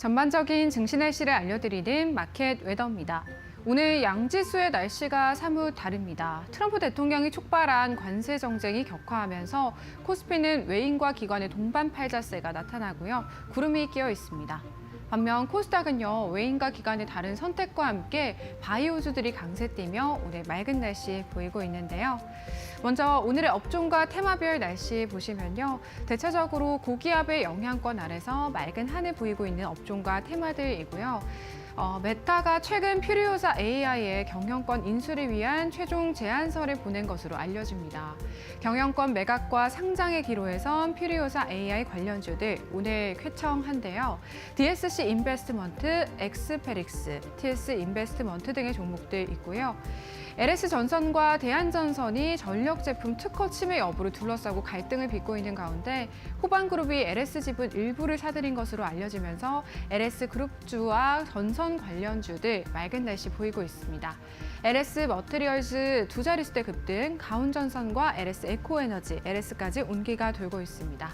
전반적인 증시 날씨를 알려드리는 마켓 웨더입니다. 오늘 양지수의 날씨가 사뭇 다릅니다. 트럼프 대통령이 촉발한 관세 정쟁이 격화하면서 코스피는 외인과 기관의 동반 팔자세가 나타나고요. 구름이 끼어 있습니다. 반면 코스닥은요, 외인과 기관의 다른 선택과 함께 바이오주들이 강세띠며 오늘 맑은 날씨 보이고 있는데요. 먼저 오늘의 업종과 테마별 날씨 보시면요. 대체적으로 고기압의 영향권 아래서 맑은 하늘 보이고 있는 업종과 테마들이고요. 메타가 최근 퓨리오사 AI의 경영권 인수를 위한 최종 제안서를 보낸 것으로 알려집니다. 경영권 매각과 상장의 기로에선 퓨리오사 AI 관련주들 오늘 쾌청한데요. DSC 인베스트먼트, 엑스페릭스, TS 인베스트먼트 등의 종목들 있고요. LS전선과 대한전선이 전력 제품 특허 침해 여부를 둘러싸고 갈등을 빚고 있는 가운데 호반그룹이 LS지분 일부를 사들인 것으로 알려지면서 LS그룹주와 전선 관련주들 맑은 날씨 보이고 있습니다. LS머티리얼즈 두 자릿수대 급등, 가온전선과 LS에코에너지, LS까지 온기가 돌고 있습니다.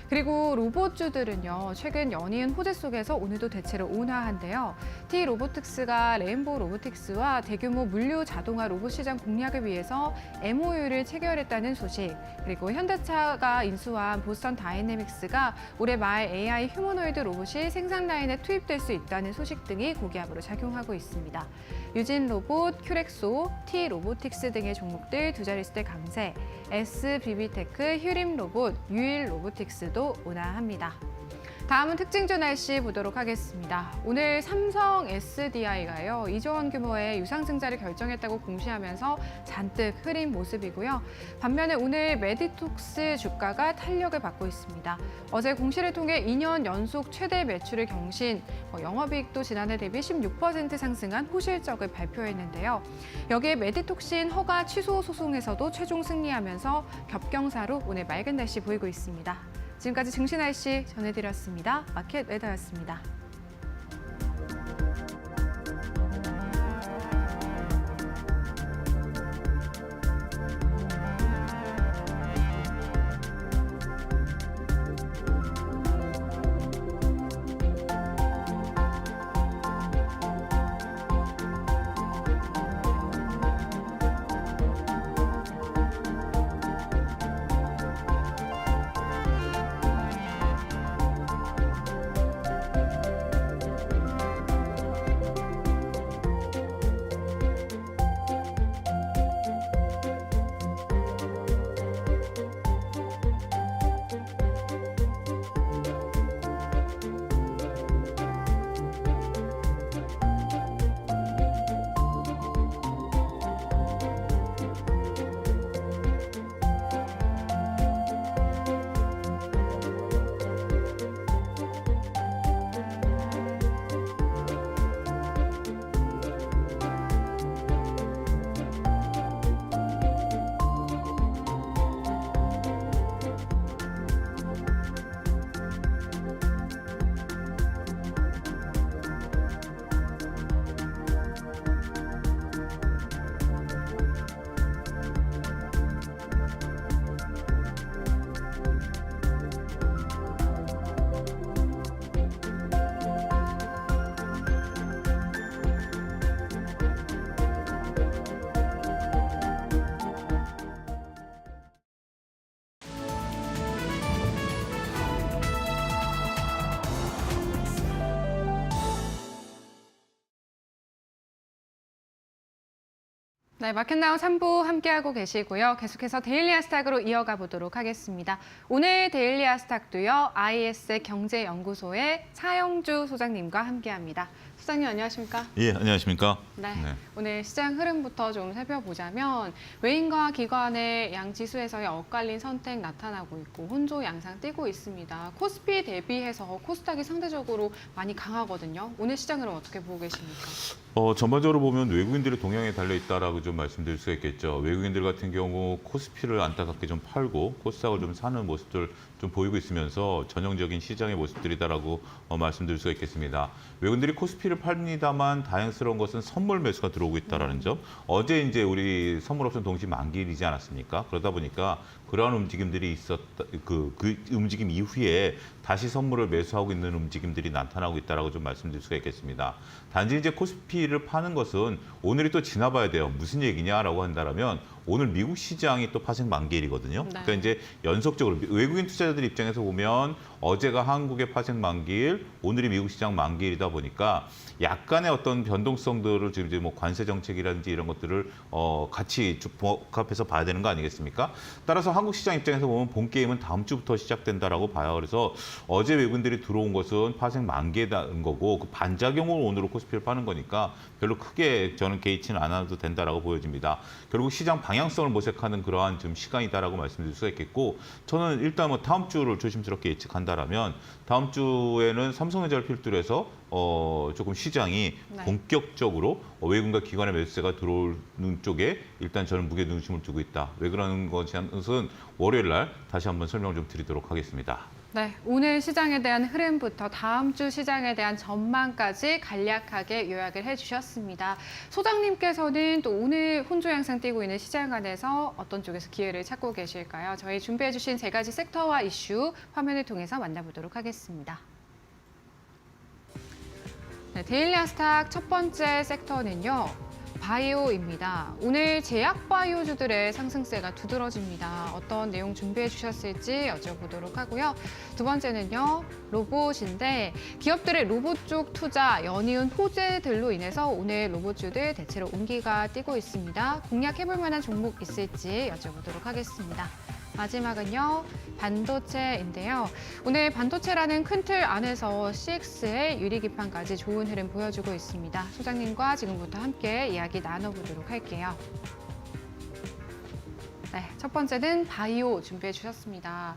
그리고 로봇주들은요, 최근 연이은 호재 속에서 오늘도 대체로 온화한데요. T로보틱스가 레인보우 로보틱스와 대규모 물류 자동화 로봇 시장 공략을 위해서 MOU를 체결했다는 소식, 그리고 현대차가 인수한 보스턴 다이내믹스가 올해 말 AI 휴머노이드 로봇이 생산 라인에 투입될 수 있다는 소식 등이 고기압으로 작용하고 있습니다. 유진로봇, 큐렉소, T로보틱스 등의 종목들 두 자릿수대 강세, SBB테크, 휴림로봇, 유일로보틱스도 온화합니다. 다음은 특징주 날씨 보도록 하겠습니다. 오늘 삼성 SDI가요, 2조 원 규모의 유상증자를 결정했다고 공시하면서 잔뜩 흐린 모습이고요. 반면에 오늘 메디톡스 주가가 탄력을 받고 있습니다. 어제 공시를 통해 2년 연속 최대 매출을 경신, 영업이익도 지난해 대비 16% 상승한 호실적을 발표했는데요. 여기에 메디톡신 허가 취소 소송에서도 최종 승리하면서 겹경사로 오늘 맑은 날씨 보이고 있습니다. 지금까지 증시 날씨 전해드렸습니다. 마켓 웨더였습니다. 네, 마켓나우 3부 함께하고 계시고요. 계속해서 데일리 아스탁으로 이어가 보도록 하겠습니다. 오늘 데일리 아스탁도요, IS 경제연구소의 차영주 소장님과 함께합니다. 소장님 안녕하십니까? 예, 안녕하십니까? 네. 오늘 시장 흐름부터 좀 살펴보자면 외인과 기관의 양 지수에서의 엇갈린 선택 나타나고 있고 혼조 양상 띄고 있습니다. 코스피 대비해서 코스닥이 상대적으로 많이 강하거든요. 오늘 시장을 어떻게 보고 계십니까? 전반적으로 보면 외국인들의 동향에 달려 있다라고 좀 말씀드릴 수가 있겠죠. 외국인들 같은 경우 코스피를 안타깝게 좀 팔고 코스닥을 좀 사는 모습들 좀 보이고 있으면서 전형적인 시장의 모습들이다라고 말씀드릴 수가 있겠습니다. 외국인들이 코스피를 팝니다만 다행스러운 것은 선물 매수가 들어오고 있다라는 점. 어제 이제 우리 선물옵션 동시 만기일이지 않았습니까? 그러다 보니까 그러한 움직임들이 있었다. 그 움직임 이후에 다시 선물을 매수하고 있는 움직임들이 나타나고 있다라고 좀 말씀드릴 수가 있겠습니다. 단지 이제 코스피를 파는 것은 오늘이 또 지나봐야 돼요. 무슨 얘기냐라고 한다면 오늘 미국 시장이 또 파생 만기일이거든요. 네. 그러니까 이제 연속적으로 외국인 투자자들 입장에서 보면 어제가 한국의 파생 만기일, 오늘이 미국 시장 만기일이다 보니까 약간의 어떤 변동성들을 지금 이제 뭐 관세 정책이라든지 이런 것들을 같이 복합해서 봐야 되는 거 아니겠습니까? 따라서 한국 시장 입장에서 보면 본 게임은 다음 주부터 시작된다라고 봐요. 그래서 어제 외국인들이 들어온 것은 파생 만기인 거고 그 반작용으로 오늘은 코스피를 파는 거니까 별로 크게 저는 개의치는 않아도 된다라고 보여집니다. 결국 시장 방향성을 모색하는 그러한 좀 시간이다라고 말씀드릴 수가 있겠고 저는 일단 뭐 다음 주를 조심스럽게 예측한다라면 다음 주에는 삼성전자를 필두로 해서 조금 시장이 네. 본격적으로 외국인과 기관의 매수세가 들어오는 쪽에 일단 저는 무게 중심을 두고 있다. 왜 그러는 것은 월요일 날 다시 한번 설명을 좀 드리도록 하겠습니다. 네, 오늘 시장에 대한 흐름부터 다음 주 시장에 대한 전망까지 간략하게 요약을 해주셨습니다. 소장님께서는 또 오늘 혼조 양상 띄고 있는 시장 안에서 어떤 쪽에서 기회를 찾고 계실까요? 저희 준비해주신 세 가지 섹터와 이슈 화면을 통해서 만나보도록 하겠습니다. 네, 데일리 아스탁 첫 번째 섹터는요. 바이오입니다. 오늘 제약 바이오주들의 상승세가 두드러집니다. 어떤 내용 준비해 주셨을지 여쭤보도록 하고요. 두 번째는요. 로봇인데 기업들의 로봇 쪽 투자, 연이은 호재들로 인해서 오늘 로봇주들 대체로 온기가 띄고 있습니다. 공략해볼 만한 종목 있을지 여쭤보도록 하겠습니다. 마지막은요. 반도체인데요. 오늘 반도체라는 큰 틀 안에서 CX의 유리기판까지 좋은 흐름 보여주고 있습니다. 소장님과 지금부터 함께 이야기 나눠보도록 할게요. 네, 첫 번째는 바이오 준비해 주셨습니다.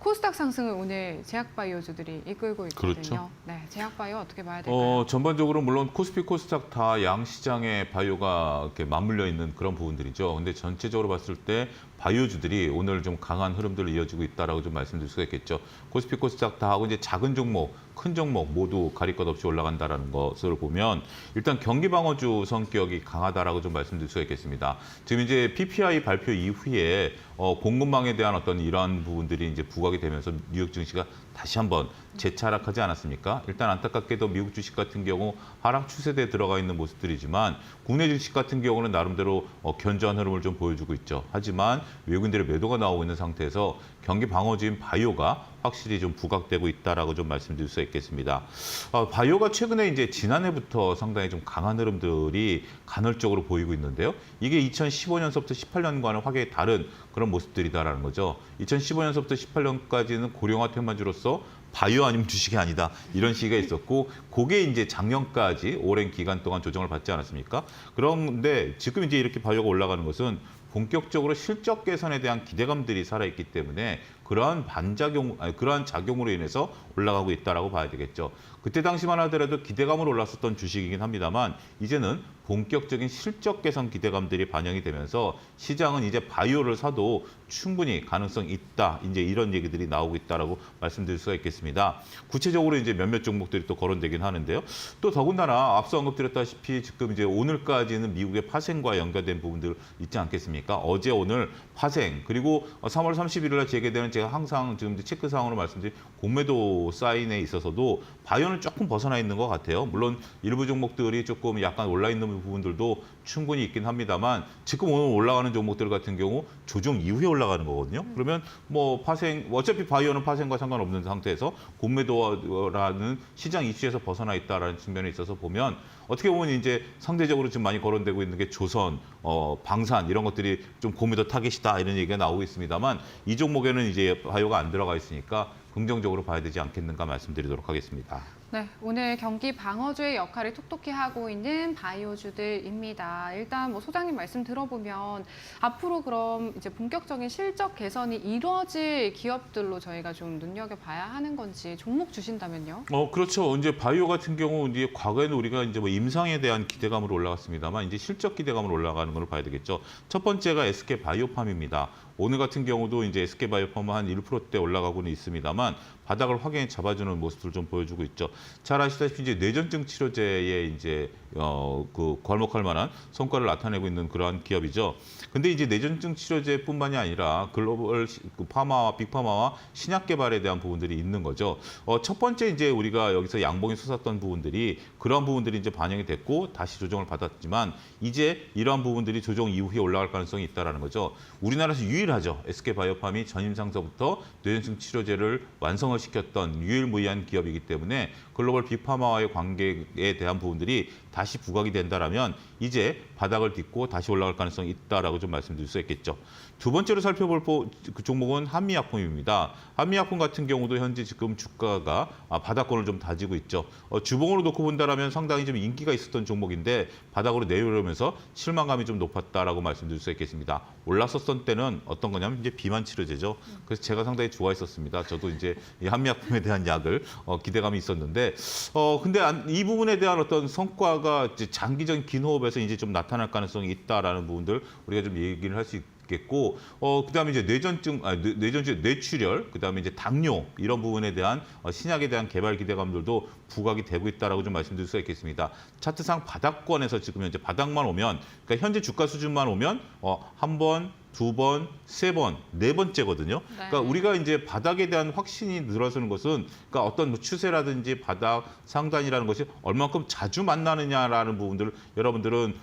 코스닥 상승을 오늘 제약바이오주들이 이끌고 있거든요. 그렇죠. 네, 제약바이오 어떻게 봐야 될까요? 전반적으로 물론 코스피, 코스닥 다 양 시장에 바이오가 이렇게 맞물려 있는 그런 부분들이죠. 근데 전체적으로 봤을 때 바이오주들이 오늘 좀 강한 흐름들을 이어지고 있다라고 좀 말씀드릴 수가 있겠죠. 코스피, 코스닥 다 하고 이제 작은 종목, 큰 종목 모두 가릴 것 없이 올라간다라는 것을 보면 일단 경기 방어주 성격이 강하다라고 좀 말씀드릴 수가 있겠습니다. 지금 이제 PPI 발표 이후에 공급망에 대한 어떤 이러한 부분들이 이제 부각이 되면서 뉴욕 증시가 다시 한번 재차락하지 않았습니까? 일단 안타깝게도 미국 주식 같은 경우 하락 추세대에 들어가 있는 모습들이지만 국내 주식 같은 경우는 나름대로 견조한 흐름을 좀 보여주고 있죠. 하지만 외국인들의 매도가 나오고 있는 상태에서 경기 방어주인 바이오가 확실히 좀 부각되고 있다라고 좀 말씀드릴 수 있겠습니다. 바이오가 최근에 이제 지난해부터 상당히 좀 강한 흐름들이 간헐적으로 보이고 있는데요. 이게 2015년서부터 18년과는 확연히 다른 그런 모습들이다라는 거죠. 2015년서부터 18년까지는 고령화 테마주로서 바이오 아니면 주식이 아니다. 이런 시기가 있었고 그게 이제 작년까지 오랜 기간 동안 조정을 받지 않았습니까? 그런데 지금 이제 이렇게 바이오가 올라가는 것은 본격적으로 실적 개선에 대한 기대감들이 살아있기 때문에 그러한 그러한 작용으로 인해서 올라가고 있다라고 봐야 되겠죠. 그때 당시만 하더라도 기대감으로 올랐었던 주식이긴 합니다만 이제는 본격적인 실적 개선 기대감들이 반영이 되면서 시장은 이제 바이오를 사도 충분히 가능성 있다. 이제 이런 얘기들이 나오고 있다라고 말씀드릴 수가 있겠습니다. 구체적으로 이제 몇몇 종목들이 또 거론되긴 하는데요. 또 더군다나 앞서 언급드렸다시피 지금 이제 오늘까지는 미국의 파생과 연결된 부분들 있지 않겠습니까? 어제 오늘 파생 그리고 3월 31일 날 재개되는 제가 항상 지금 체크 사항으로 말씀드린 공매도 사인에 있어서도 바이오는 조금 벗어나 있는 것 같아요. 물론 일부 종목들이 조금 약간 올라 있는 부분들도 충분히 있긴 합니다만 지금 오늘 올라가는 종목들 같은 경우 조정 이후에 올라가는 거거든요. 그러면 뭐 파생 어차피 바이오는 파생과 상관없는 상태에서 공매도라는 시장 이슈에서 벗어나 있다라는 측면에 있어서 보면 어떻게 보면 이제 상대적으로 지금 많이 거론되고 있는 게 조선, 방산 이런 것들이 좀 공매도 타깃이다 이런 얘기가 나오고 있습니다만 이 종목에는 이제 바이오가 안 들어가 있으니까 긍정적으로 봐야 되지 않겠는가 말씀드리도록 하겠습니다. 네, 오늘 경기 방어주의 역할을 톡톡히 하고 있는 바이오주들입니다. 일단 뭐 소장님 말씀 들어보면 앞으로 그럼 이제 본격적인 실적 개선이 이루어질 기업들로 저희가 좀 눈여겨봐야 하는 건지 종목 주신다면요? 그렇죠. 이제 바이오 같은 경우 이제 과거에는 우리가 이제 뭐 임상에 대한 기대감으로 올라갔습니다만 이제 실적 기대감으로 올라가는 걸 봐야 되겠죠. 첫 번째가 SK 바이오팜입니다. 오늘 같은 경우도 이제 SK 바이오팜은 한 1%대 올라가고는 있습니다만 바닥을 확연히 잡아주는 모습을 좀 보여주고 있죠. 잘 아시다시피 이제 뇌전증 치료제에 이제 그 괄목할 만한 성과를 나타내고 있는 그러한 기업이죠. 근데 이제 뇌전증 치료제뿐만이 아니라 글로벌 파마와 빅파마와 신약 개발에 대한 부분들이 있는 거죠. 첫 번째 이제 우리가 여기서 양봉이 솟았던 부분들이 그러한 부분들이 이제 반영이 됐고 다시 조정을 받았지만 이제 이러한 부분들이 조정 이후에 올라갈 가능성이 있다라는 거죠. 우리나라에서 유일하죠. SK바이오팜이 전임상서부터 뇌전증 치료제를 완성을 시켰던 유일무이한 기업이기 때문에 글로벌 빅파마와의 관계에 대한 부분들이 다시 부각이 된다라면 이제 바닥을 딛고 다시 올라갈 가능성이 있다라고 좀 말씀드릴 수 있겠죠. 두 번째로 살펴볼 그 종목은 한미약품입니다. 한미약품 같은 경우도 현재 지금 주가가 바닥권을 좀 다지고 있죠. 주봉으로 놓고 본다라면 상당히 좀 인기가 있었던 종목인데 바닥으로 내려오면서 실망감이 좀 높았다라고 말씀드릴 수 있겠습니다. 올랐었던 때는 어떤 거냐면 이제 비만 치료제죠. 그래서 제가 상당히 좋아했었습니다. 저도 이제 이 한미약품에 대한 약을 기대감이 있었는데 근데 이 부분에 대한 어떤 성과가 이제 장기적인 긴 호흡에서 이제 좀 나타날 가능성이 있다라는 부분들 우리가 좀 얘기를 할 수 있겠고 그다음에 이제 뇌출혈, 그다음에 이제 당뇨 이런 부분에 대한 신약에 대한 개발 기대감들도 부각이 되고 있다라고 좀 말씀드릴 수가 있겠습니다. 차트상 바닥권에서 지금 현재 바닥만 오면 그러니까 현재 주가 수준만 오면 한 번, 두 번, 세 번, 네 번째거든요. 네. 그러니까 우리가 이제 바닥에 대한 확신이 늘어서는 것은 그러니까 어떤 뭐 추세라든지 바닥 상단이라는 것이 얼만큼 자주 만나느냐라는 부분들을 여러분들은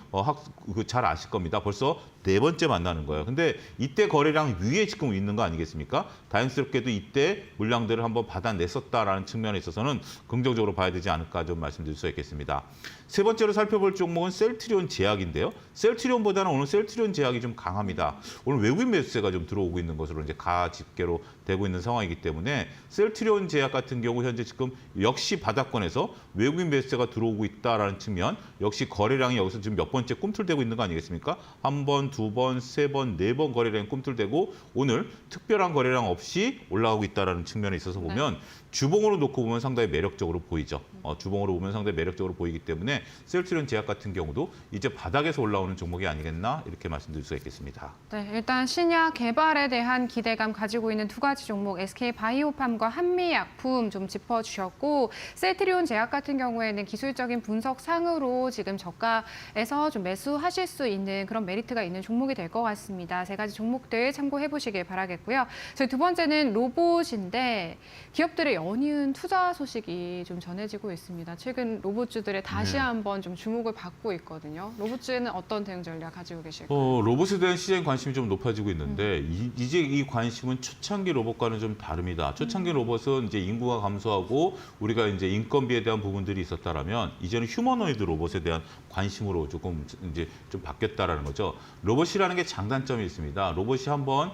잘 아실 겁니다. 벌써 네 번째 만나는 거예요. 근데 이때 거래량 위에 지금 있는 거 아니겠습니까? 다행스럽게도 이때 물량들을 한번 받아냈었다라는 측면에 있어서는 긍정적으로 봐야 되지 않을까 좀 말씀드릴 수 있겠습니다. 세 번째로 살펴볼 종목은 셀트리온 제약인데요. 셀트리온보다는 오늘 셀트리온 제약이 좀 강합니다. 오늘 외국인 매수세가 좀 들어오고 있는 것으로 이제 가집계로 되고 있는 상황이기 때문에 셀트리온 제약 같은 경우 현재 지금 역시 바닥권에서 외국인 매수세가 들어오고 있다라는 측면, 역시 거래량이 여기서 지금 몇 번째 꿈틀대고 있는 거 아니겠습니까? 한 번, 두 번, 세 번, 네 번 거래량이 꿈틀대고 오늘 특별한 거래량 없이 올라가고 있다라는 측면에 있어서 보면 주봉으로 놓고 보면 상당히 매력적으로 보이죠. 주봉으로 보면 상당히 매력적으로 보이기 때문에 셀트리온 제약 같은 경우도 이제 바닥에서 올라오는 종목이 아니겠나 이렇게 말씀드릴 수가 있겠습니다. 네, 일단 신약 개발에 대한 기대감 가지고 있는 두 가지 종목 SK바이오팜과 한미약품 좀 짚어주셨고 셀트리온 제약 같은 경우에는 기술적인 분석상으로 지금 저가에서 좀 매수하실 수 있는 그런 메리트가 있는 종목이 될 것 같습니다. 세 가지 종목들 참고해 보시길 바라겠고요. 저희 두 번째는 로봇인데 기업들의 연이은 투자 소식이 좀 전해지고 있습니다. 최근 로봇주들의 다시 한번 좀 주목을 받고 있거든요. 로봇주에는 어떤 대응 전략 가지고 계실까요? 로봇에 대한 시장 관심이 좀 높아지고 있는데 이제 이 관심은 초창기 로봇과는 좀 다릅니다. 초창기 로봇은 이제 인구가 감소하고 우리가 이제 인건비에 대한 부분들이 있었다라면 이제는 휴머노이드 로봇에 대한 관심으로 조금 이제 좀 바뀌었다라는 거죠. 로봇이라는 게 장단점이 있습니다. 로봇이 한번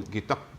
이게 딱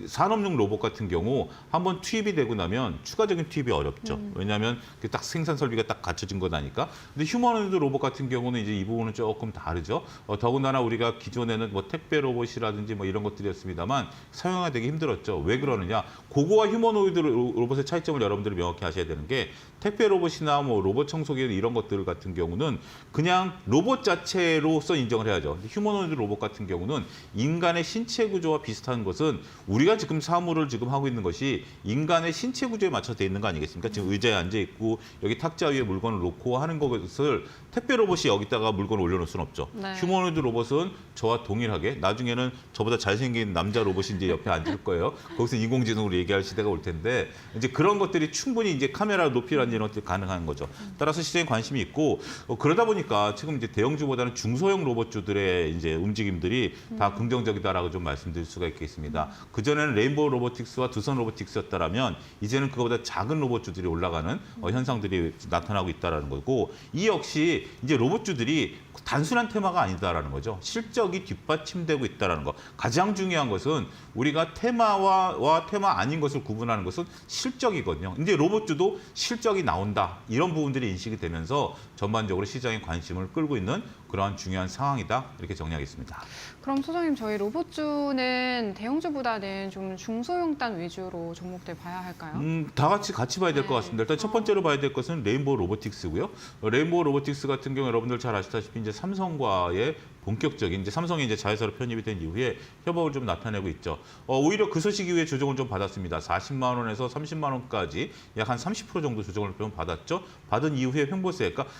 산업용 로봇 같은 경우 한번 투입이 되고 나면 추가적인 투입이 어렵죠. 왜냐하면 딱 생산 설비가 딱 갖춰진 거다니까. 근데 휴머노이드 로봇 같은 경우는 이제 이 부분은 조금 다르죠. 더군다나 우리가 기존에는 뭐 택배 로봇이라든지 뭐 이런 것들이었습니다만 사용하기 되게 힘들었죠. 왜 그러느냐? 그거와 휴머노이드 로봇의 차이점을 여러분들이 명확히 아셔야 되는 게 택배 로봇이나 뭐 로봇 청소기 이런 것들 같은 경우는 그냥 로봇 자체로서 인정을 해야죠. 근데 휴머노이드 로봇 같은 경우는 인간의 신체 구조와 비슷한 것은 우리가 지금 사물을 지금 하고 있는 것이 인간의 신체 구조에 맞춰서 돼 있는 거 아니겠습니까? 지금 의자에 앉아 있고 여기 탁자 위에 물건을 놓고 하는 것을 택배 로봇이 여기다가 물건을 올려놓을 수는 없죠. 네. 휴머노이드 로봇은 저와 동일하게 나중에는 저보다 잘생긴 남자 로봇이 이제 옆에 앉을 거예요. 거기서 인공지능으로 얘기할 시대가 올 텐데 이제 그런 것들이 충분히 이제 카메라 높이라는 이런 것들이 가능한 거죠. 따라서 시장에 관심이 있고 그러다 보니까 지금 이제 대형주보다는 중소형 로봇주들의 이제 움직임들이 다 긍정적이다라고 좀 말씀드릴 수가 있겠습니다. 그전에는 레인보우 로보틱스와 두선 로보틱스였다라면 이제는 그거보다 작은 로봇주들이 올라가는 현상들이 나타나고 있다는 거고 이 역시 이제 로봇주들이 단순한 테마가 아니다라는 거죠. 실적이 뒷받침되고 있다는 거. 가장 중요한 것은 우리가 테마와 테마 아닌 것을 구분하는 것은 실적이거든요. 이제 로봇주도 실적이 나온다. 이런 부분들이 인식이 되면서 전반적으로 시장의 관심을 끌고 있는 그러한 중요한 상황이다. 이렇게 정리하겠습니다. 그럼 소장님 저희 로봇주는 대형주보다 차트보다는 좀 중소형단 위주로 종목들 봐야 할까요? 다 같이 봐야 될 것 같습니다. 일단 첫 번째로 봐야 될 것은 레인보우 로보틱스고요. 레인보우 로보틱스 같은 경우 여러분들 잘 아시다시피 이제 삼성과의 본격적인 이제 삼성이 이제 자회사로 편입이 된 이후에 협업을 좀 나타내고 있죠. 오히려 그 소식 이후에 조정을 좀 받았습니다. 40만 원에서 30만 원까지 약 한 30% 정도 조정을 좀 받았죠. 받은 이후에 횡보세, 그러니까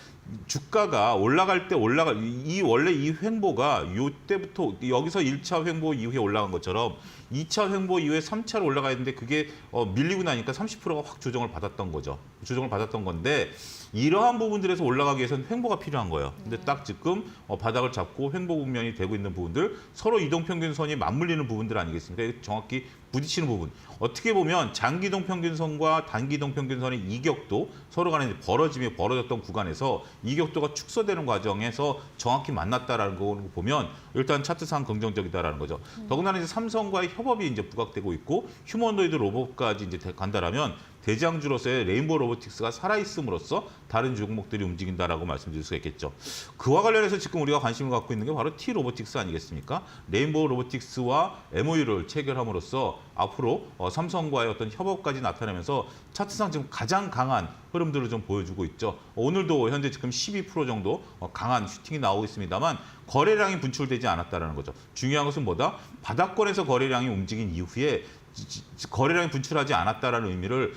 주가가 올라갈 때 원래 이 횡보가 이때부터 여기서 1차 횡보 이후에 올라간 것처럼 2차 횡보 이후에 3차로 올라가야 되는데 그게 밀리고 나니까 30%가 확 조정을 받았던 거죠. 조정을 받았던 건데 이러한 부분들에서 올라가기 위해서는 횡보가 필요한 거예요. 근데 딱 지금 바닥을 잡고 횡보 국면이 되고 있는 부분들, 서로 이동평균선이 맞물리는 부분들 아니겠습니까? 정확히 부딪히는 부분. 어떻게 보면 장기이동평균선과 단기이동평균선의 이격도 서로 간에 벌어졌던 구간에서 이격도가 축소되는 과정에서 정확히 만났다라는 거 보면 일단 차트상 긍정적이다라는 거죠. 더군다나 이제 삼성과의 협업이 이제 부각되고 있고 휴머노이드 로봇까지 이제 간다라면 대장주로서의 레인보우 로보틱스가 살아있음으로써 다른 종목들이 움직인다라고 말씀드릴 수가 있겠죠. 그와 관련해서 지금 우리가 관심을 갖고 있는 게 바로 T-로보틱스 아니겠습니까? 레인보우 로보틱스와 MOU를 체결함으로써 앞으로 삼성과의 어떤 협업까지 나타내면서 차트상 지금 가장 강한 흐름들을 좀 보여주고 있죠. 오늘도 현재 지금 12% 정도 강한 슈팅이 나오고 있습니다만 거래량이 분출되지 않았다는 거죠. 중요한 것은 뭐다? 바닥권에서 거래량이 움직인 이후에 거래량이 분출하지 않았다라는 의미를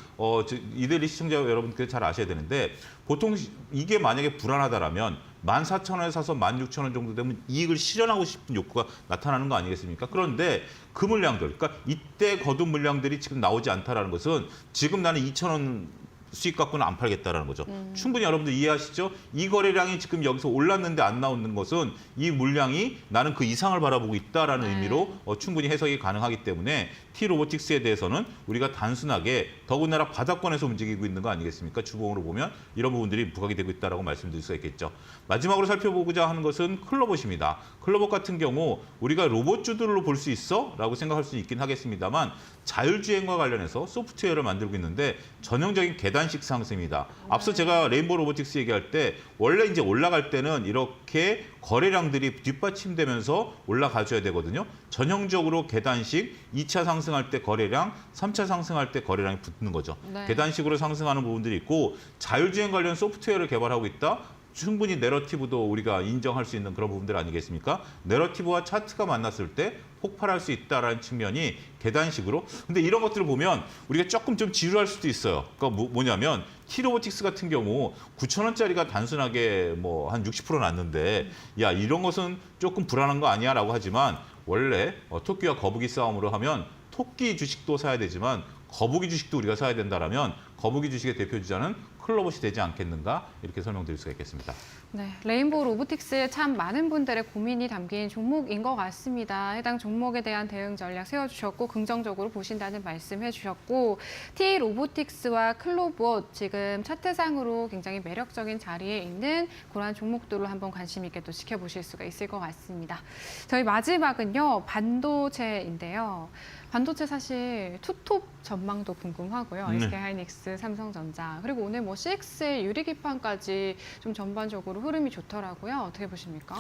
이데일리 시청자 여러분께서 잘 아셔야 되는데 보통 이게 만약에 불안하다라면 14,000원에 사서 16,000원 정도 되면 이익을 실현하고 싶은 욕구가 나타나는 거 아니겠습니까? 그런데 그 물량들, 그러니까 이때 거둔 물량들이 지금 나오지 않다라는 것은 지금 나는 2,000원 수익 갖고는 안 팔겠다라는 거죠. 충분히 여러분들 이해하시죠? 이 거래량이 지금 여기서 올랐는데 안 나오는 것은 이 물량이 나는 그 이상을 바라보고 있다라는 의미로 충분히 해석이 가능하기 때문에 T-로보틱스에 대해서는 우리가 단순하게 더군다나 바닥권에서 움직이고 있는 거 아니겠습니까? 주봉으로 보면 이런 부분들이 부각이 되고 있다라고 말씀드릴 수가 있겠죠. 마지막으로 살펴보고자 하는 것은 클로봇입니다. 클로봇 같은 경우 우리가 로봇주들로 볼 수 있어? 라고 생각할 수 있긴 하겠습니다만 자율주행과 관련해서 소프트웨어를 만들고 있는데 전형적인 계단식 상승입니다. 앞서 제가 레인보우 로보틱스 얘기할 때 원래 이제 올라갈 때는 이렇게 거래량들이 뒷받침되면서 올라가줘야 되거든요. 전형적으로 계단식 2차 상승할 때 거래량, 3차 상승할 때 거래량이 붙는 거죠. 네. 계단식으로 상승하는 부분들이 있고 자율주행 관련 소프트웨어를 개발하고 있다. 충분히 내러티브도 우리가 인정할 수 있는 그런 부분들 아니겠습니까? 내러티브와 차트가 만났을 때 폭발할 수 있다라는 측면이 계단식으로. 근데 이런 것들을 보면 우리가 조금 좀 지루할 수도 있어요. 그러니까 뭐냐면 T-로보틱스 같은 경우 9,000원짜리가 단순하게 뭐 한 60% 났는데 야 이런 것은 조금 불안한 거 아니야 라고 하지만 원래 토끼와 거북이 싸움으로 하면 토끼 주식도 사야 되지만 거북이 주식도 우리가 사야 된다라면 거북이 주식의 대표주자는 클로봇이 되지 않겠는가 이렇게 설명드릴 수가 있겠습니다. 네, 레인보우 로보틱스 참 많은 분들의 고민이 담긴 종목인 것 같습니다. 해당 종목에 대한 대응 전략 세워주셨고 긍정적으로 보신다는 말씀해 주셨고 T-로보틱스와 클로봇 지금 차트상으로 굉장히 매력적인 자리에 있는 그러한 종목들로 한번 관심 있게 또 지켜보실 수가 있을 것 같습니다. 저희 마지막은요, 반도체인데요. 반도체 사실 투톱 전망도 궁금하고요. SK하이닉스, 삼성전자, 그리고 오늘 뭐 CXL 유리기판까지 좀 전반적으로 흐름이 좋더라고요. 어떻게 보십니까?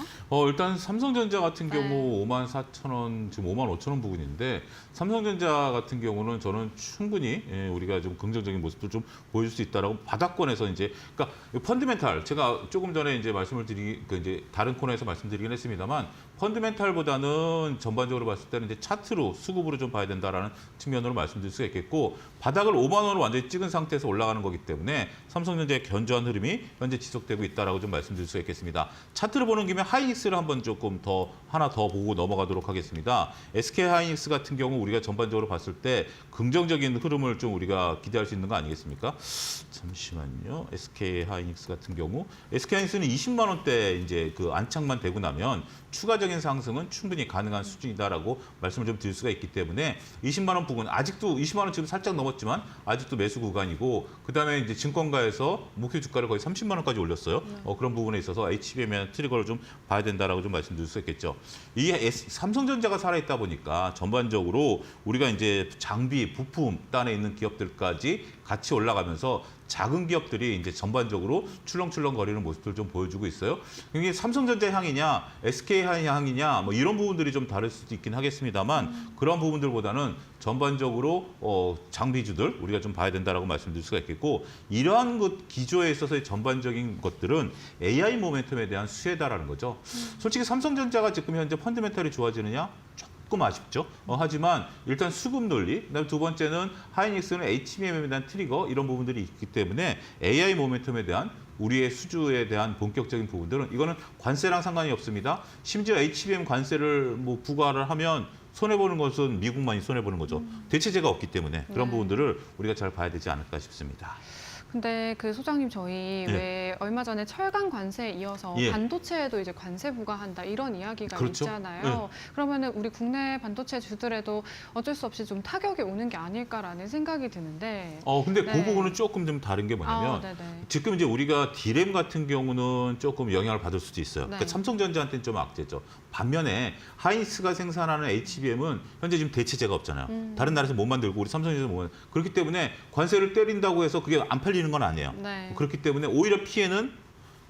일단 삼성전자 같은 경우 54,000원, 지금 55,000원 부근인데 삼성전자 같은 경우는 저는 충분히 우리가 좀 긍정적인 모습도 좀 보여줄 수 있다라고 바닥권에서 이제 그러니까 펀드멘탈 제가 조금 전에 이제 말씀을 이제 다른 코너에서 말씀드리긴 했습니다만 펀드멘탈보다는 전반적으로 봤을 때는 이제 차트로 수급으로 좀 봐야 된다라는 측면으로 말씀드릴 수가 있겠고 바닥을 5만 원을 완전히 찍은 상태에서 올라가는 거기 때문에 삼성전자의 견조한 흐름이 현재 지속되고 있다라고 좀 말씀드릴 수가 있겠습니다. 차트를 보는 김에 하이닉스를 한번 조금 하나 더 보고 넘어가도록 하겠습니다. SK하이닉스 같은 경우 우리가 전반적으로 봤을 때 긍정적인 흐름을 좀 우리가 기대할 수 있는 거 아니겠습니까? 잠시만요. SK하이닉스 같은 경우 SK하이닉스는 20만 원대 이제 그 안착만 되고 나면 추가적인 상승은 충분히 가능한 수준이다라고 말씀을 좀 드릴 수가 있기 때문에 20만 원 부근 아직도 20만 원 지금 살짝 넘었지만 아직도 매수 구간이고 그다음에 이제 증권가에서 목표 주가를 거의 30만 원까지 올렸어요. 그런 부분에 있어서 HBM의 트리거를 좀 봐야 된다라고 좀 말씀드릴 수 있겠죠. 이 삼성전자가 살아있다 보니까 전반적으로 우리가 이제 장비, 부품 단에 있는 기업들까지 같이 올라가면서 작은 기업들이 이제 전반적으로 출렁출렁거리는 모습을 좀 보여주고 있어요. 이게 삼성전자 향이냐, SK 향이냐, 뭐 이런 부분들이 좀 다를 수도 있긴 하겠습니다만 그런 부분들보다는 전반적으로 장비주들 우리가 좀 봐야 된다라고 말씀드릴 수가 있겠고 이러한 것 기조에 있어서의 전반적인 것들은 AI 모멘텀에 대한 수혜다라는 거죠. 솔직히 삼성전자가 지금 현재 펀더멘털이 좋아지느냐? 조금 아쉽죠. 하지만 일단 수급 논리, 그다음에 두 번째는 하이닉스는 HBM에 대한 트리거 이런 부분들이 있기 때문에 AI 모멘텀에 대한 우리의 수주에 대한 본격적인 부분들은 이거는 관세랑 상관이 없습니다. 심지어 HBM 관세를 뭐 부과를 하면 손해보는 것은 미국만이 손해보는 거죠. 대체제가 없기 때문에 그런 부분들을 우리가 잘 봐야 되지 않을까 싶습니다. 근데 그 소장님 저희 예. 왜 얼마 전에 철강 관세에 이어서 예. 반도체에도 이제 관세 부과한다 이런 이야기가 그렇죠. 있잖아요. 예. 그러면은 우리 국내 반도체 주들에도 어쩔 수 없이 좀 타격이 오는 게 아닐까라는 생각이 드는데. 근데 네. 그 부분은 조금 좀 다른 게 뭐냐면 네네. 지금 이제 우리가 D램 같은 경우는 조금 영향을 받을 수도 있어요. 네. 그러니까 삼성전자한테는 좀 악재죠. 반면에 하이닉스가 생산하는 HBM은 현재 지금 대체제가 없잖아요. 다른 나라에서 못 만들고 우리 삼성전자에서 못 만들고 그렇기 때문에 관세를 때린다고 해서 그게 안 팔리는 건 아니에요. 네. 그렇기 때문에 오히려 피해는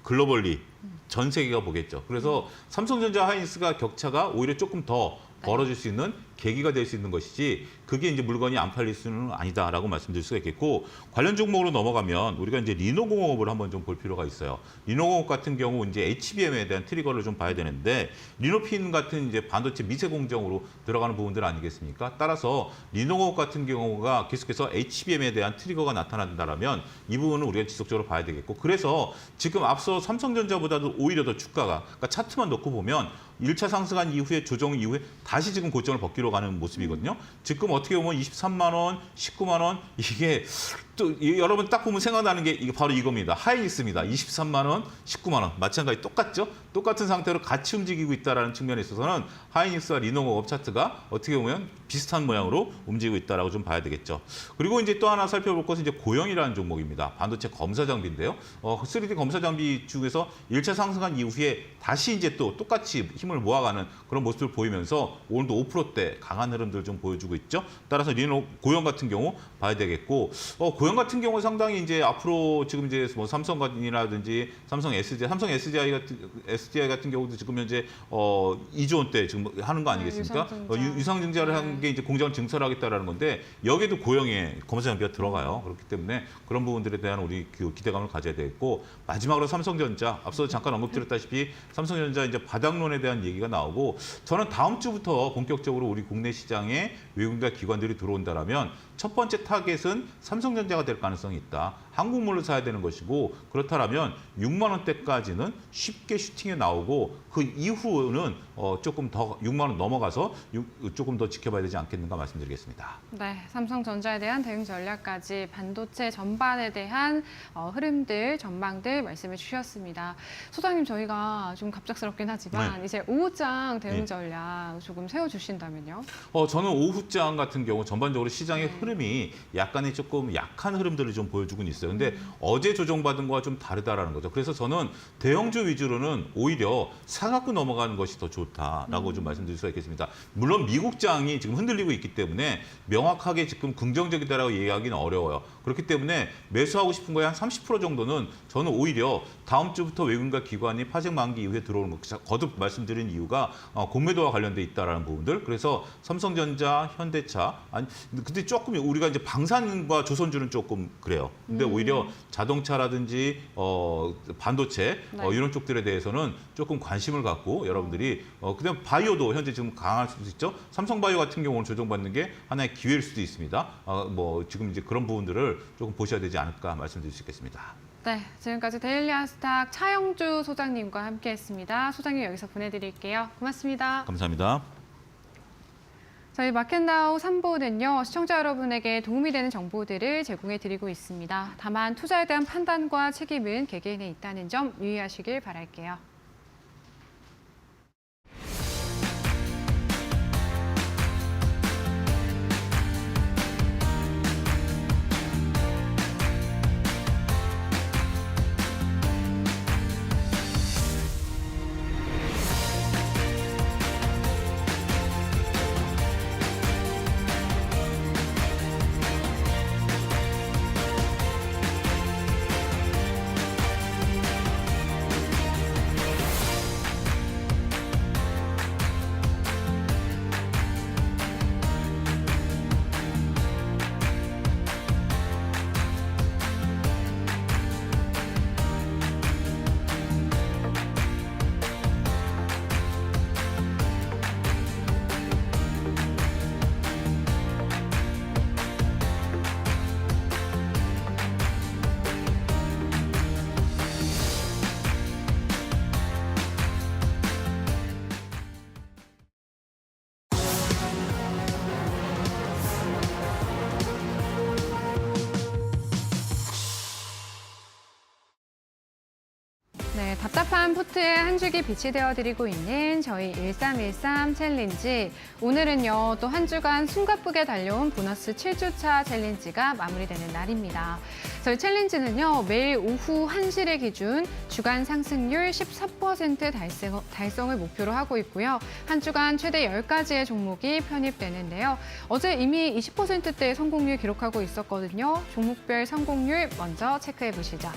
글로벌리 전 세계가 보겠죠. 그래서 삼성전자 하이닉스가 격차가 오히려 조금 더 벌어질 수 있는 계기가 될 수 있는 것이지 그게 이제 물건이 안 팔릴 수는 아니다라고 말씀드릴 수가 있겠고 관련 종목으로 넘어가면 우리가 이제 리노공업을 한번 좀 볼 필요가 있어요. 리노공업 같은 경우 이제 HBM에 대한 트리거를 좀 봐야 되는데 리노핀 같은 이제 반도체 미세 공정으로 들어가는 부분들 아니겠습니까? 따라서 리노공업 같은 경우가 계속해서 HBM에 대한 트리거가 나타난다라면 이 부분은 우리가 지속적으로 봐야 되겠고 그래서 지금 앞서 삼성전자보다도 오히려 더 주가가 그러니까 차트만 놓고 보면 1차 상승한 이후에 조정 이후에 다시 지금 고점을 벗기러 가는 모습이거든요. 지금 어떻게 보면 23만 원, 19만 원 이게 또 여러분 딱 보면 생각나는 게 이게 바로 이겁니다. 하이닉스입니다. 23만 원, 19만 원 마찬가지 똑같죠? 똑같은 상태로 같이 움직이고 있다는 측면에 있어서는 하이닉스와 리노공업 차트가 어떻게 보면 비슷한 모양으로 움직이고 있다라고 좀 봐야 되겠죠. 그리고 이제 또 하나 살펴볼 것은 이제 고영이라는 종목입니다. 반도체 검사 장비인데요. 3D 검사 장비 중에서 1차 상승한 이후에 다시 이제 또 똑같이 힘을 모아가는 그런 모습을 보이면서 오늘도 5%대 강한 흐름들 좀 보여주고 있죠. 따라서 고영 같은 경우 봐야 되겠고 고영 같은 경우 상당히 이제 앞으로 지금 이제 뭐 삼성이라든지 삼성 SDI 같은 경우도 지금 현재 2조 원대 지금 하는 거 아니겠습니까? 유상증자를 한 게 이제 공장을 증설하겠다라는 건데 여기에도 고영의 검사 장비가 들어가요. 그렇기 때문에 그런 부분들에 대한 우리 기대감을 가져야 되겠고 마지막으로 삼성전자 앞서 잠깐 언급드렸다시피 삼성전자 이제 바닥론에 대한 얘기가 나오고 저는 다음 주부터 본격적으로 우리 국내 시장에 외국인과 기관들이 들어온다라면 첫 번째 타겟은 삼성전자가 될 가능성이 있다. 한국물로 사야 되는 것이고 그렇다면 6만 원대까지는 쉽게 슈팅에 나오고 그 이후는 조금 더 6만 원 넘어가서 조금 더 지켜봐야 되지 않겠는가 말씀드리겠습니다. 네, 삼성전자에 대한 대응 전략까지 반도체 전반에 대한 흐름들, 전망들 말씀해 주셨습니다. 소장님 저희가 좀 갑작스럽긴 하지만 이제 오후장 대응 전략 조금 세워주신다면요? 저는 오후장 같은 경우 전반적으로 시장의 흐름이 약간의 조금 약한 흐름들을 좀 보여주고는 있어요. 근데 어제 조정받은 거와 좀 다르다라는 거죠. 그래서 저는 대형주 위주로는 오히려 사갖고 넘어가는 것이 더 좋다라고 좀 말씀드릴 수가 있겠습니다. 물론 미국장이 지금 흔들리고 있기 때문에 명확하게 지금 긍정적이다라고 얘기하기는 어려워요. 그렇기 때문에 매수하고 싶은 거에 한 30% 정도는 저는 오히려 다음 주부터 외국인과 기관이 파생 만기 이후에 들어오는 거 거듭 말씀드린 이유가 공매도와 관련돼 있다라는 부분들. 그래서 삼성전자, 현대차 근데 조금 우리가 이제 방산과 조선주는 조금 그래요. 근데 오히려 자동차라든지 반도체 이런 쪽들에 대해서는 조금 관심을 갖고 여러분들이 그다음 바이오도 현재 지금 강할 수도 있죠. 삼성바이오 같은 경우는 조정받는 게 하나의 기회일 수도 있습니다. 뭐 지금 이제 그런 부분들을 조금 보셔야 되지 않을까 말씀드릴 수 있겠습니다. 네, 지금까지 데일리아스탁 차영주 소장님과 함께했습니다. 소장님 여기서 보내드릴게요. 고맙습니다. 감사합니다. 저희 마켓나우 3부는요, 시청자 여러분에게 도움이 되는 정보들을 제공해 드리고 있습니다. 다만 투자에 대한 판단과 책임은 개개인에 있다는 점 유의하시길 바랄게요. 네, 답답한 포트에 한 줄기 빛이 되어드리고 있는 저희 1313 챌린지. 오늘은요, 또 한 주간 숨가쁘게 달려온 보너스 7주차 챌린지가 마무리되는 날입니다. 저희 챌린지는요, 매일 오후 1시를 기준 주간 상승률 14% 달성을 목표로 하고 있고요. 한 주간 최대 10가지의 종목이 편입되는데요. 어제 이미 20%대의 성공률 기록하고 있었거든요. 종목별 성공률 먼저 체크해 보시죠.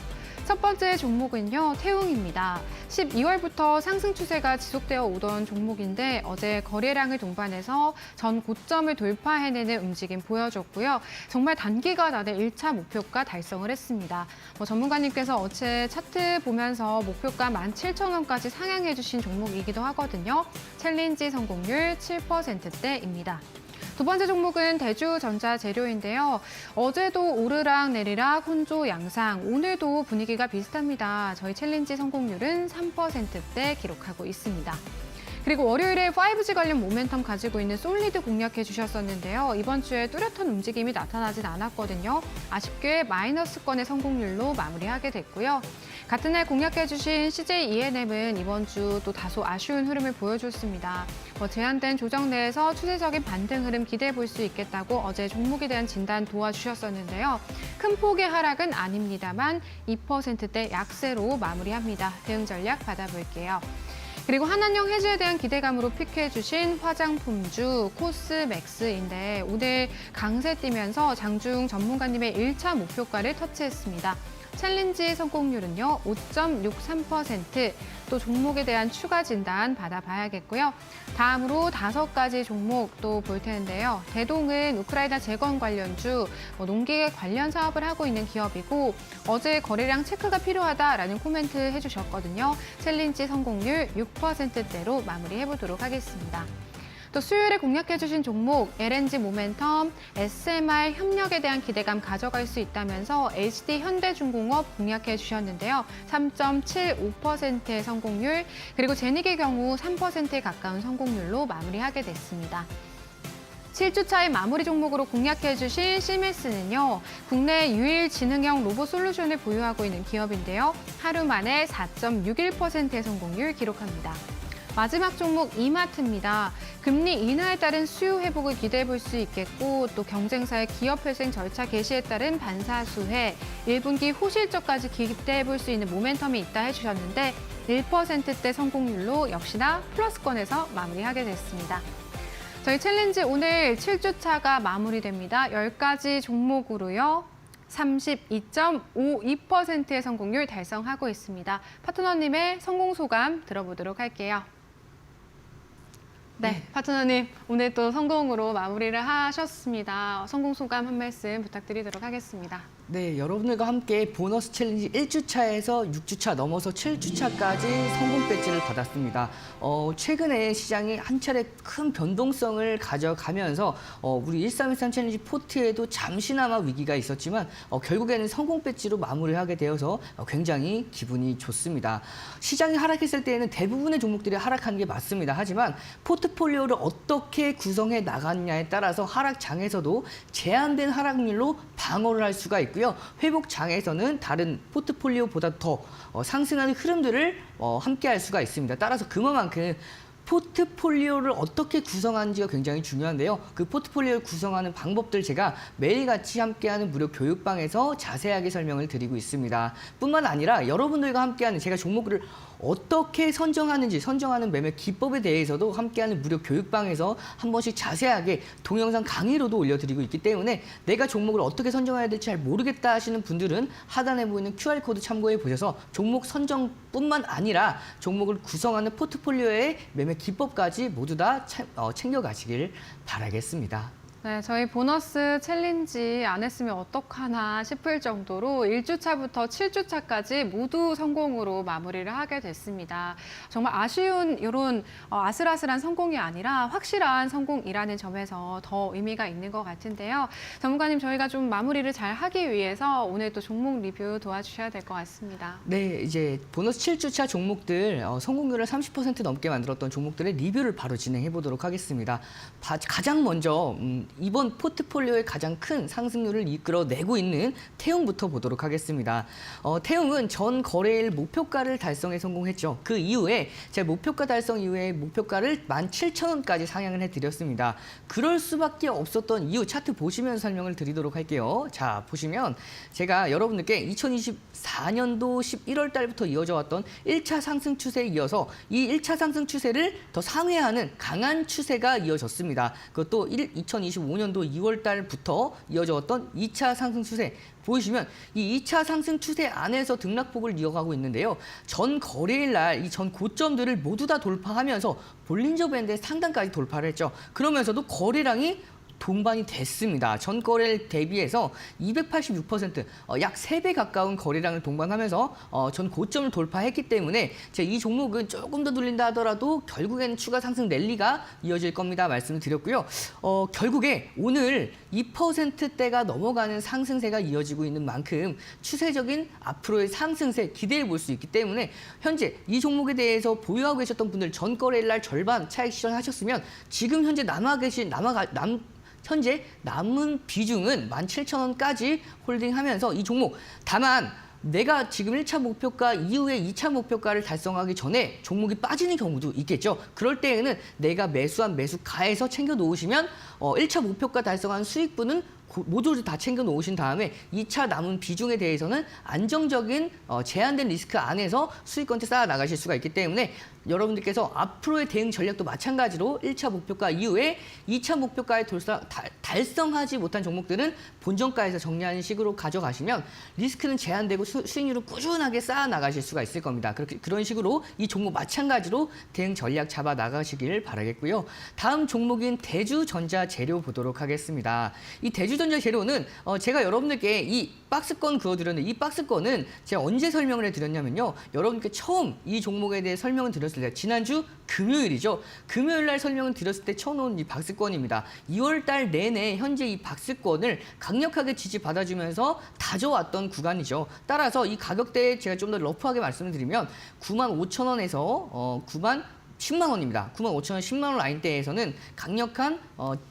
첫 번째 종목은요, 태웅입니다. 12월부터 상승 추세가 지속되어 오던 종목인데 어제 거래량을 동반해서 전 고점을 돌파해내는 움직임 보여줬고요. 정말 단기간 안에 1차 목표가 달성을 했습니다. 전문가님께서 어제 차트 보면서 목표가 17,000원까지 상향해 주신 종목이기도 하거든요. 챌린지 성공률 7%대입니다. 두 번째 종목은 대주전자재료인데요. 어제도 오르락 내리락 혼조 양상, 오늘도 분위기가 비슷합니다. 저희 챌린지 성공률은 3%대 기록하고 있습니다. 그리고 월요일에 5G 관련 모멘텀 가지고 있는 솔리드 공략해 주셨었는데요. 이번 주에 뚜렷한 움직임이 나타나진 않았거든요. 아쉽게 마이너스권의 성공률로 마무리하게 됐고요. 같은 날 공략해 주신 CJ E&M은 이번 주 또 다소 아쉬운 흐름을 보여줬습니다. 제한된 조정 내에서 추세적인 반등 흐름 기대해 볼 수 있겠다고 어제 종목에 대한 진단 도와주셨었는데요. 큰 폭의 하락은 아닙니다만 2%대 약세로 마무리합니다. 대응 전략 받아볼게요. 그리고 한한령 해지에 대한 기대감으로 픽해 주신 화장품주 코스맥스인데 오늘 강세 뛰면서 장중 전문가님의 1차 목표가를 터치했습니다. 챌린지 성공률은요, 5.63%. 또 종목에 대한 추가 진단 받아봐야겠고요. 다음으로 5가지 종목 또 볼 텐데요. 대동은 우크라이나 재건 관련주, 농기계 관련 사업을 하고 있는 기업이고 어제 거래량 체크가 필요하다라는 코멘트 해주셨거든요. 챌린지 성공률 6%대로 마무리해보도록 하겠습니다. 또 수요일에 공략해주신 종목 LNG 모멘텀, SMR 협력에 대한 기대감 가져갈 수 있다면서 HD 현대중공업 공략해 주셨는데요. 3.75%의 성공률, 그리고 제닉의 경우 3%에 가까운 성공률로 마무리하게 됐습니다. 7주차의 마무리 종목으로 공략해주신 시메스는요, 국내 유일 지능형 로봇 솔루션을 보유하고 있는 기업인데요. 하루 만에 4.61%의 성공률 기록합니다. 마지막 종목 이마트입니다. 금리 인하에 따른 수요 회복을 기대해 볼 수 있겠고 또 경쟁사의 기업 회생 절차 개시에 따른 반사수혜, 1분기 호실적까지 기대해 볼 수 있는 모멘텀이 있다 해주셨는데 1%대 성공률로 역시나 플러스권에서 마무리하게 됐습니다. 저희 챌린지 오늘 7주차가 마무리됩니다. 10가지 종목으로요. 32.52%의 성공률 달성하고 있습니다. 파트너님의 성공 소감 들어보도록 할게요. 네, 파트너님 오늘 또 성공으로 마무리를 하셨습니다. 성공 소감 한 말씀 부탁드리도록 하겠습니다. 네, 여러분들과 함께 보너스 챌린지 1주차에서 6주차 넘어서 7주차까지 성공 배지를 받았습니다. 최근에 시장이 한 차례 큰 변동성을 가져가면서 우리 1313 챌린지 포트에도 잠시나마 위기가 있었지만 결국에는 성공 배지로 마무리하게 되어서 굉장히 기분이 좋습니다. 시장이 하락했을 때에는 대부분의 종목들이 하락한 게 맞습니다. 하지만 포트폴리오를 어떻게 구성해 나갔냐에 따라서 하락장에서도 제한된 하락률로 방어를 할 수가 있고요. 회복장에서는 다른 포트폴리오보다 더 상승하는 흐름들을 함께 할 수가 있습니다. 따라서 그만큼 포트폴리오를 어떻게 구성하는지가 굉장히 중요한데요. 그 포트폴리오를 구성하는 방법들 제가 매일같이 함께하는 무료 교육방에서 자세하게 설명을 드리고 있습니다. 뿐만 아니라 여러분들과 함께하는 제가 종목을 어떻게 선정하는 매매 기법에 대해서도 함께하는 무료 교육방에서 한 번씩 자세하게 동영상 강의로도 올려드리고 있기 때문에 내가 종목을 어떻게 선정해야 될지 잘 모르겠다 하시는 분들은 하단에 보이는 QR코드 참고해 보셔서 종목 선정뿐만 아니라 종목을 구성하는 포트폴리오의 매매 기법까지 모두 다 챙겨가시길 바라겠습니다. 네, 저희 보너스 챌린지 안 했으면 어떡하나 싶을 정도로 1주차부터 7주차까지 모두 성공으로 마무리를 하게 됐습니다. 정말 아쉬운 이런 아슬아슬한 성공이 아니라 확실한 성공이라는 점에서 더 의미가 있는 것 같은데요. 전문가님, 저희가 좀 마무리를 잘 하기 위해서 오늘 또 종목 리뷰 도와주셔야 될 것 같습니다. 네, 이제 보너스 7주차 종목들 성공률을 30% 넘게 만들었던 종목들의 리뷰를 바로 진행해 보도록 하겠습니다. 가장 먼저 이번 포트폴리오의 가장 큰 상승률을 이끌어내고 있는 태웅부터 보도록 하겠습니다. 태웅은 전 거래일 목표가를 달성에 성공했죠. 그 이후에 제 목표가 달성 이후에 목표가를 17,000원까지 상향을 해드렸습니다. 그럴 수밖에 없었던 이유 차트 보시면서 설명을 드리도록 할게요. 자, 보시면 제가 여러분들께 2024년도 11월 달부터 이어져 왔던 1차 상승 추세에 이어서 이 1차 상승 추세를 더 상회하는 강한 추세가 이어졌습니다. 그것도 2025년도 2월 달부터 이어져 왔던 2차 상승 추세. 보이시면 이 2차 상승 추세 안에서 등락폭을 이어가고 있는데요. 전 거래일 날 이 전 고점들을 모두 다 돌파하면서 볼린저 밴드의 상단까지 돌파를 했죠. 그러면서도 거래량이 동반이 됐습니다. 전 거래일 대비해서 286%, 약 3배 가까운 거래량을 동반하면서 전 고점을 돌파했기 때문에 이 종목은 조금 더 눌린다 하더라도 결국에는 추가 상승 랠리가 이어질 겁니다. 말씀을 드렸고요. 결국에 오늘 2%대가 넘어가는 상승세가 이어지고 있는 만큼 추세적인 앞으로의 상승세 기대해 볼 수 있기 때문에 현재 이 종목에 대해서 보유하고 계셨던 분들 전 거래일 날 절반 차익 실현하셨으면 지금 현재 현재 남은 비중은 17,000원까지 홀딩하면서 이 종목 다만 내가 지금 1차 목표가 이후에 2차 목표가를 달성하기 전에 종목이 빠지는 경우도 있겠죠. 그럴 때에는 내가 매수한 매수가에서 챙겨 놓으시면 1차 목표가 달성한 수익분은 모두 다 챙겨 놓으신 다음에 2차 남은 비중에 대해서는 안정적인 제한된 리스크 안에서 수익권을 쌓아 나가실 수가 있기 때문에 여러분들께서 앞으로의 대응 전략도 마찬가지로 1차 목표가 이후에 2차 목표가에 달성하지 못한 종목들은 본전가에서 정리하는 식으로 가져가시면 리스크는 제한되고 수익률을 꾸준하게 쌓아 나가실 수가 있을 겁니다. 그런 식으로 이 종목 마찬가지로 대응 전략 잡아 나가시길 바라겠고요. 다음 종목인 대주전자재료 보도록 하겠습니다. 이 대주전자 재료는 제가 여러분들께 이 박스권 그어드렸는데 이 박스권은 제가 언제 설명을 해드렸냐면요. 여러분께 처음 이 종목에 대해 설명을 드렸을 때 지난주 금요일이죠. 금요일 날 설명을 드렸을 때 쳐놓은 이 박스권입니다. 2월 달 내내 현재 이 박스권을 강력하게 지지받아주면서 다져왔던 구간이죠. 따라서 이 가격대에 제가 좀 더 러프하게 말씀을 드리면 95,000원에서 10만 원입니다. 95,000원, 10만 원 라인대에서는 강력한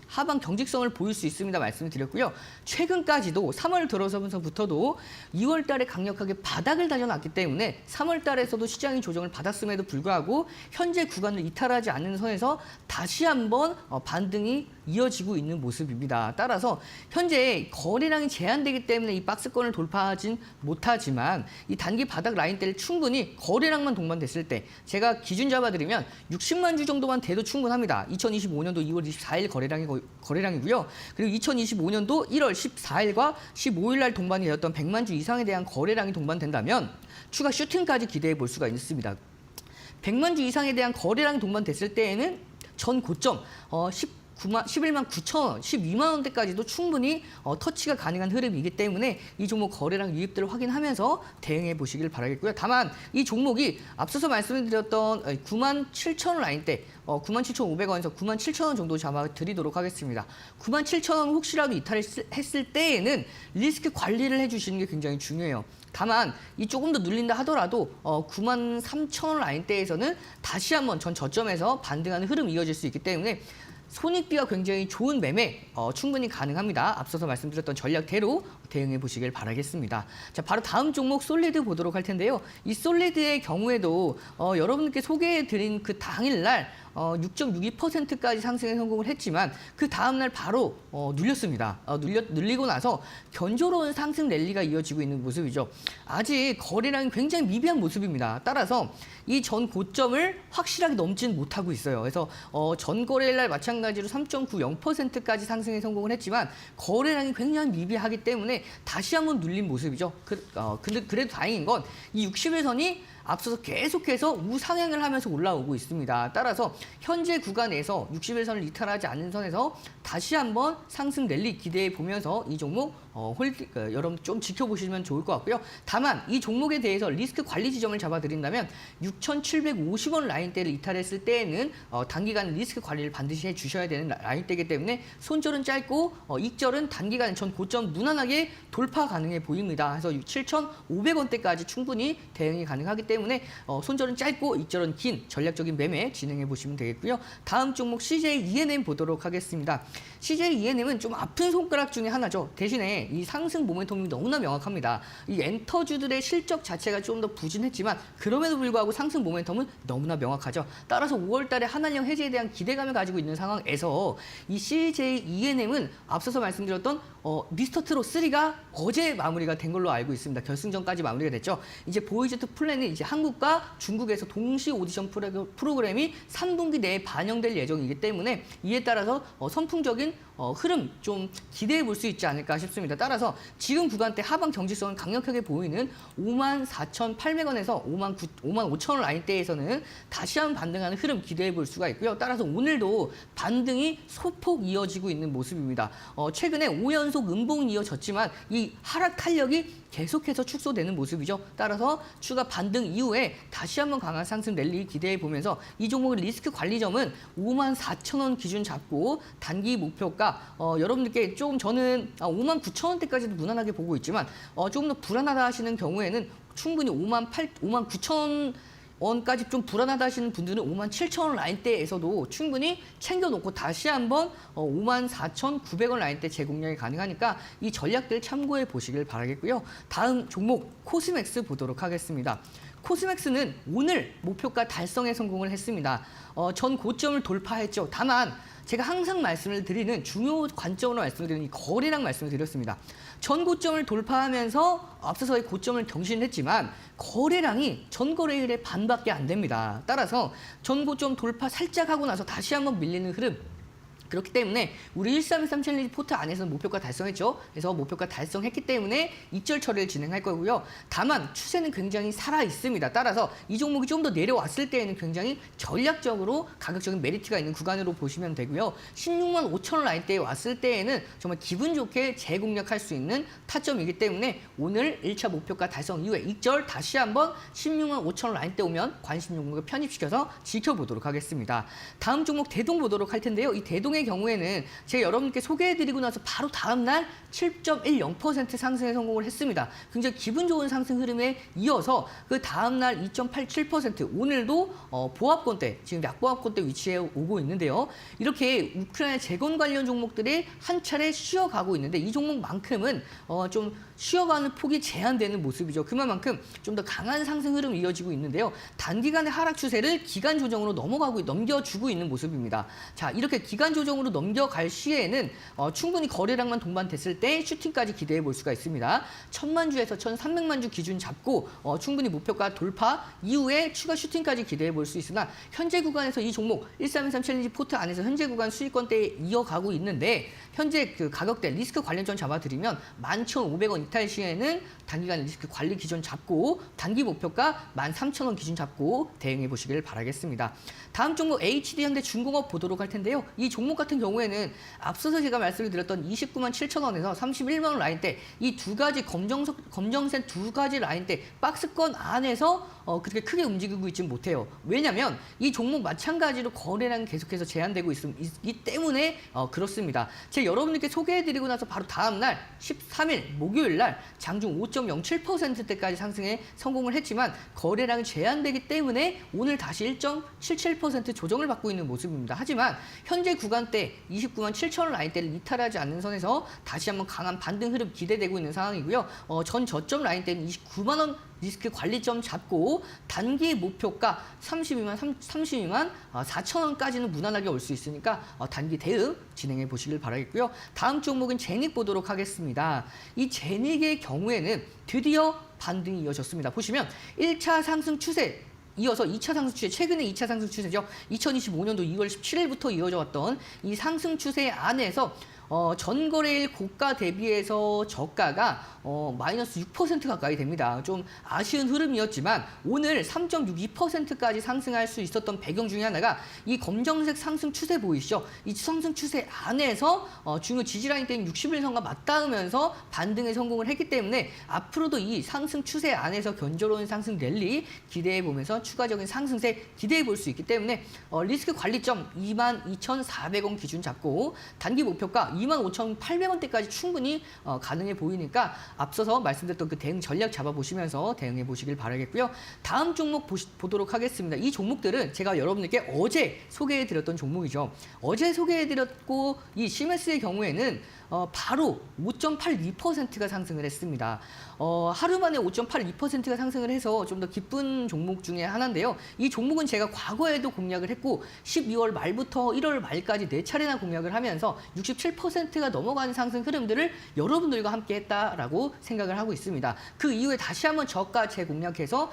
하방 경직성을 보일 수 있습니다. 말씀을 드렸고요. 최근까지도 3월 들어서부터도 2월 달에 강력하게 바닥을 다져놨기 때문에 3월 달에서도 시장이 조정을 받았음에도 불구하고 현재 구간을 이탈하지 않는 선에서 다시 한번 반등이 이어지고 있는 모습입니다. 따라서 현재 거래량이 제한되기 때문에 이 박스권을 돌파하진 못하지만 이 단기 바닥 라인대를 충분히 거래량만 동반됐을 때 제가 기준 잡아드리면 60만 주 정도만 돼도 충분합니다. 2025년도 2월 24일 거래량이고요. 그리고 2025년도 1월 14일과 15일 날 동반이 되었던 100만 주 이상에 대한 거래량이 동반된다면 추가 슈팅까지 기대해 볼 수가 있습니다. 100만 주 이상에 대한 거래량이 동반됐을 때에는 전 고점 11만 9천 원, 12만 원대까지도 충분히 터치가 가능한 흐름이기 때문에 이 종목 거래량 유입들을 확인하면서 대응해 보시길 바라겠고요. 다만 이 종목이 앞서서 말씀드렸던 9만 7천 원 라인대 97,500원에서 97,000원 정도 잡아드리도록 하겠습니다. 97,000원 혹시라도 이탈했을 때에는 리스크 관리를 해주시는 게 굉장히 중요해요. 다만 이 조금 더 눌린다 하더라도 93,000원 라인대에서는 다시 한번 전 저점에서 반등하는 흐름이 이어질 수 있기 때문에 손익비가 굉장히 좋은 매매 충분히 가능합니다. 앞서서 말씀드렸던 전략대로 대응해 보시길 바라겠습니다. 자, 바로 다음 종목 솔리드 보도록 할 텐데요. 이 솔리드의 경우에도 여러분께 소개해 드린 그 당일날 6.62%까지 상승에 성공을 했지만 그 다음날 바로 눌렸습니다. 눌리고 나서 견조로운 상승 랠리가 이어지고 있는 모습이죠. 아직 거래량이 굉장히 미비한 모습입니다. 따라서 이 전 고점을 확실하게 넘지는 못하고 있어요. 그래서 전 거래일 날 마찬가지로 3.90%까지 상승에 성공을 했지만 거래량이 굉장히 미비하기 때문에 다시 한번 눌린 모습이죠. 근데 그래도 다행인 건 이 60일선이 앞서서 계속해서 우상향을 하면서 올라오고 있습니다. 따라서 현재 구간에서 60일선을 이탈하지 않는 선에서 다시 한번 상승 랠리 기대해 보면서 이 종목 여러분 좀 지켜보시면 좋을 것 같고요. 다만 이 종목에 대해서 리스크 관리 지점을 잡아드린다면 6,750원 라인대를 이탈했을 때에는 단기간 리스크 관리를 반드시 해주셔야 되는 라인대이기 때문에 손절은 짧고 익절은 단기간 전 고점 무난하게 돌파 가능해 보입니다. 그래서 7,500원대까지 충분히 대응이 가능하기 때문에 때문에 손절은 짧고 익절은 긴 전략적인 매매 진행해 보시면 되겠고요. 다음 종목 CJ ENM 보도록 하겠습니다. CJ ENM은 좀 아픈 손가락 중에 하나죠. 대신에 이 상승 모멘텀이 너무나 명확합니다. 이 엔터주들의 실적 자체가 좀 더 부진했지만 그럼에도 불구하고 상승 모멘텀은 너무나 명확하죠. 따라서 5월 달에 한한령 해제에 대한 기대감을 가지고 있는 상황에서 이 CJ ENM은 앞서서 말씀드렸던 미스터 트롯 3가 어제 마무리가 된 걸로 알고 있습니다. 결승전까지 마무리가 됐죠. 이제 보이즈트 플랜은 이제 한국과 중국에서 동시 오디션 프로그램이 3분기 내에 반영될 예정이기 때문에 이에 따라서 선풍적인 흐름 좀 기대해 볼 수 있지 않을까 싶습니다. 따라서 지금 구간대 하방 경직성을 강력하게 보이는 54,800원에서 55,000원 라인대에서는 다시 한번 반등하는 흐름 기대해 볼 수가 있고요. 따라서 오늘도 반등이 소폭 이어지고 있는 모습입니다. 최근에 5연속 음봉이 이어졌지만 이 하락 탄력이 계속해서 축소되는 모습이죠. 따라서 추가 반등 이후에 다시 한번 강한 상승 랠리 기대해 보면서 이 종목의 리스크 관리점은 54,000원 기준 잡고 단기 목표가 여러분들께 조금 저는 59,000원대까지도 무난하게 보고 있지만 조금 더 불안하다 하시는 경우에는 충분히 59,000원까지 좀 불안하다 하시는 분들은 57,000원 라인대에서도 충분히 챙겨놓고 다시 한번 54,900원 라인대 재공략이 가능하니까 이 전략들 참고해 보시길 바라겠고요. 다음 종목 코스맥스 보도록 하겠습니다. 코스맥스는 오늘 목표가 달성에 성공을 했습니다. 전 고점을 돌파했죠. 다만 제가 항상 말씀을 드리는 중요 관점으로 말씀을 드리는 이 거래량 말씀을 드렸습니다. 전 고점을 돌파하면서 앞서서의 고점을 경신했지만 거래량이 전 거래일의 반밖에 안 됩니다. 따라서 전 고점 돌파 살짝 하고 나서 다시 한번 밀리는 흐름. 그렇기 때문에 우리 1313 챌린지 포트 안에서는 목표가 달성했죠. 그래서 목표가 달성했기 때문에 익절 처리를 진행할 거고요. 다만 추세는 굉장히 살아 있습니다. 따라서 이 종목이 좀 더 내려왔을 때에는 굉장히 전략적으로 가격적인 메리트가 있는 구간으로 보시면 되고요. 16만 5천 원 라인대에 왔을 때에는 정말 기분 좋게 재공략할 수 있는 타점이기 때문에 오늘 1차 목표가 달성 이후에 익절 다시 한번 16만 5천 원 라인대 오면 관심 종목을 편입시켜서 지켜보도록 하겠습니다. 다음 종목 대동 보도록 할 텐데요. 이 대동의 경우에는 제가 여러분께 소개해드리고 나서 바로 다음날 7.10% 상승에 성공을 했습니다. 굉장히 기분 좋은 상승 흐름에 이어서 그 다음날 2.87% 오늘도 보합권대, 지금 약보합권대 위치에 오고 있는데요. 이렇게 우크라이나 재건 관련 종목들이 한 차례 쉬어가고 있는데 이 종목만큼은 좀 쉬어가는 폭이 제한되는 모습이죠. 그만큼 좀 더 강한 상승 흐름이 이어지고 있는데요. 단기간의 하락 추세를 기간 조정으로 넘겨주고 있는 모습입니다. 자, 이렇게 기간 조정으로 넘겨갈 시에는 충분히 거래량만 동반됐을 때 슈팅까지 기대해 볼 수가 있습니다. 1,000만 주에서 1,300만 주 기준 잡고 충분히 목표가 돌파 이후에 추가 슈팅까지 기대해 볼 수 있으나 현재 구간에서 이 종목 1313 챌린지 포트 안에서 현재 구간 수익권대에 이어가고 있는데 현재 그 가격대 리스크 관련점 잡아드리면 11,500원 이탈 시에는 단기간 리스크 관리 기준 잡고 단기 목표가 13,000원 기준 잡고 대응해 보시길 바라겠습니다. 다음 종목 HD현대 중공업 보도록 할 텐데요. 이 종목 같은 경우에는 앞서서 제가 말씀을 드렸던 29만 7천원에서 31만 원 라인대 이 두 가지 검정색 두 가지 라인대 박스권 안에서 그렇게 크게 움직이고 있지 못해요. 왜냐하면 이 종목 마찬가지로 거래량이 계속해서 제한되고 있기 때문에 그렇습니다. 제가 여러분들께 소개해드리고 나서 바로 다음날 13일 목요일날 장중 5.07%대까지 상승에 성공을 했지만 거래량이 제한되기 때문에 오늘 다시 1.77% 조정을 받고 있는 모습입니다. 하지만 현재 구간대 29만 7천원 라인대를 이탈하지 않는 선에서 다시 한번 강한 반등 흐름 기대되고 있는 상황이고요. 전 저점 라인대는 29만 원 리스크 관리점 잡고 단기 목표가 32만 4천원까지는 무난하게 올 수 있으니까 단기 대응 진행해 보시길 바라겠고요. 다음 종목은 제닉 보도록 하겠습니다. 이 제닉의 경우에는 드디어 반등이 이어졌습니다. 보시면 1차 상승 추세 이어서 2차 상승 추세, 최근에 2차 상승 추세죠. 2025년도 2월 17일부터 이어져 왔던 이 상승 추세 안에서 전 거래일 고가 대비해서 저가가 마이너스 6% 가까이 됩니다. 좀 아쉬운 흐름이었지만 오늘 3.62%까지 상승할 수 있었던 배경 중에 하나가 이 검정색 상승 추세 보이시죠? 이 상승 추세 안에서 중요 지지라인 때인 60일선과 맞닿으면서 반등에 성공을 했기 때문에 앞으로도 이 상승 추세 안에서 견조로운 상승 랠리 기대해 보면서 추가적인 상승세 기대해 볼 수 있기 때문에 리스크 관리점 22,400원 기준 잡고 단기 목표가 25,800원대까지 충분히 가능해 보이니까 앞서서 말씀드렸던 그 대응 전략 잡아보시면서 대응해 보시길 바라겠고요. 다음 종목 보도록 하겠습니다. 이 종목들은 제가 여러분들께 어제 소개해드렸던 종목이죠. 어제 소개해드렸고 이 시메스의 경우에는 바로 5.82%가 상승을 했습니다. 하루 만에 5.82%가 상승을 해서 좀 더 기쁜 종목 중에 하나인데요. 이 종목은 제가 과거에도 공략을 했고 12월 말부터 1월 말까지 4차례나 공략을 하면서 67%가 넘어가는 상승 흐름들을 여러분들과 함께 했다라고 생각을 하고 있습니다. 그 이후에 다시 한번 저가 재공략해서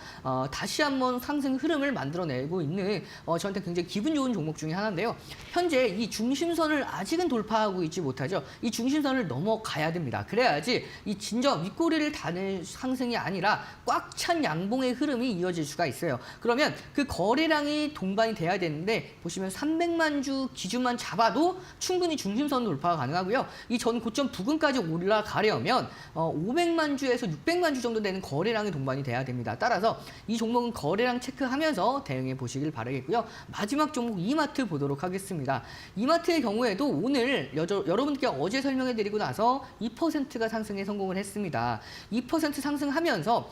다시 한번 상승 흐름을 만들어내고 있는 저한테 굉장히 기분 좋은 종목 중에 하나인데요. 현재 이 중심선을 아직은 돌파하고 있지 못하죠. 이 중심선을 넘어가야 됩니다. 그래야지 이 진정 윗꼬리를 다는 상승이 아니라 꽉 찬 양봉의 흐름이 이어질 수가 있어요. 그러면 그 거래량이 동반이 돼야 되는데 보시면 300만 주 기준만 잡아도 충분히 중심선 돌파가 가능하고요. 이 전 고점 부근까지 올라가려면 500만 주에서 600만 주 정도 되는 거래량이 동반이 돼야 됩니다. 따라서 이 종목은 거래량 체크하면서 대응해 보시길 바라겠고요. 마지막 종목 이마트 보도록 하겠습니다. 이마트의 경우에도 오늘 여러분께 어제 설명해드리고 나서 2%가 상승에 성공을 했습니다. 2% 상승하면서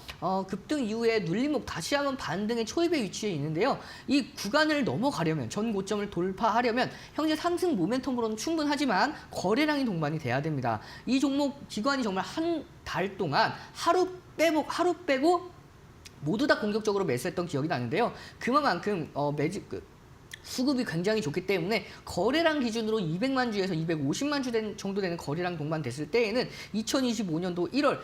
급등 이후에 눌림목 다시 한번 반등의 초입의 위치에 있는데요. 이 구간을 넘어가려면 전 고점을 돌파하려면 현재 상승 모멘텀으로는 충분하지만 거래량이 동반이 돼야 됩니다. 이 종목 기관이 정말 한 달 동안 하루 빼고 모두 다 공격적으로 매수했던 기억이 나는데요. 그만큼 수급이 굉장히 좋기 때문에 거래량 기준으로 200만 주에서 250만 주 정도 되는 거래량 동반됐을 때에는 2025년도 2월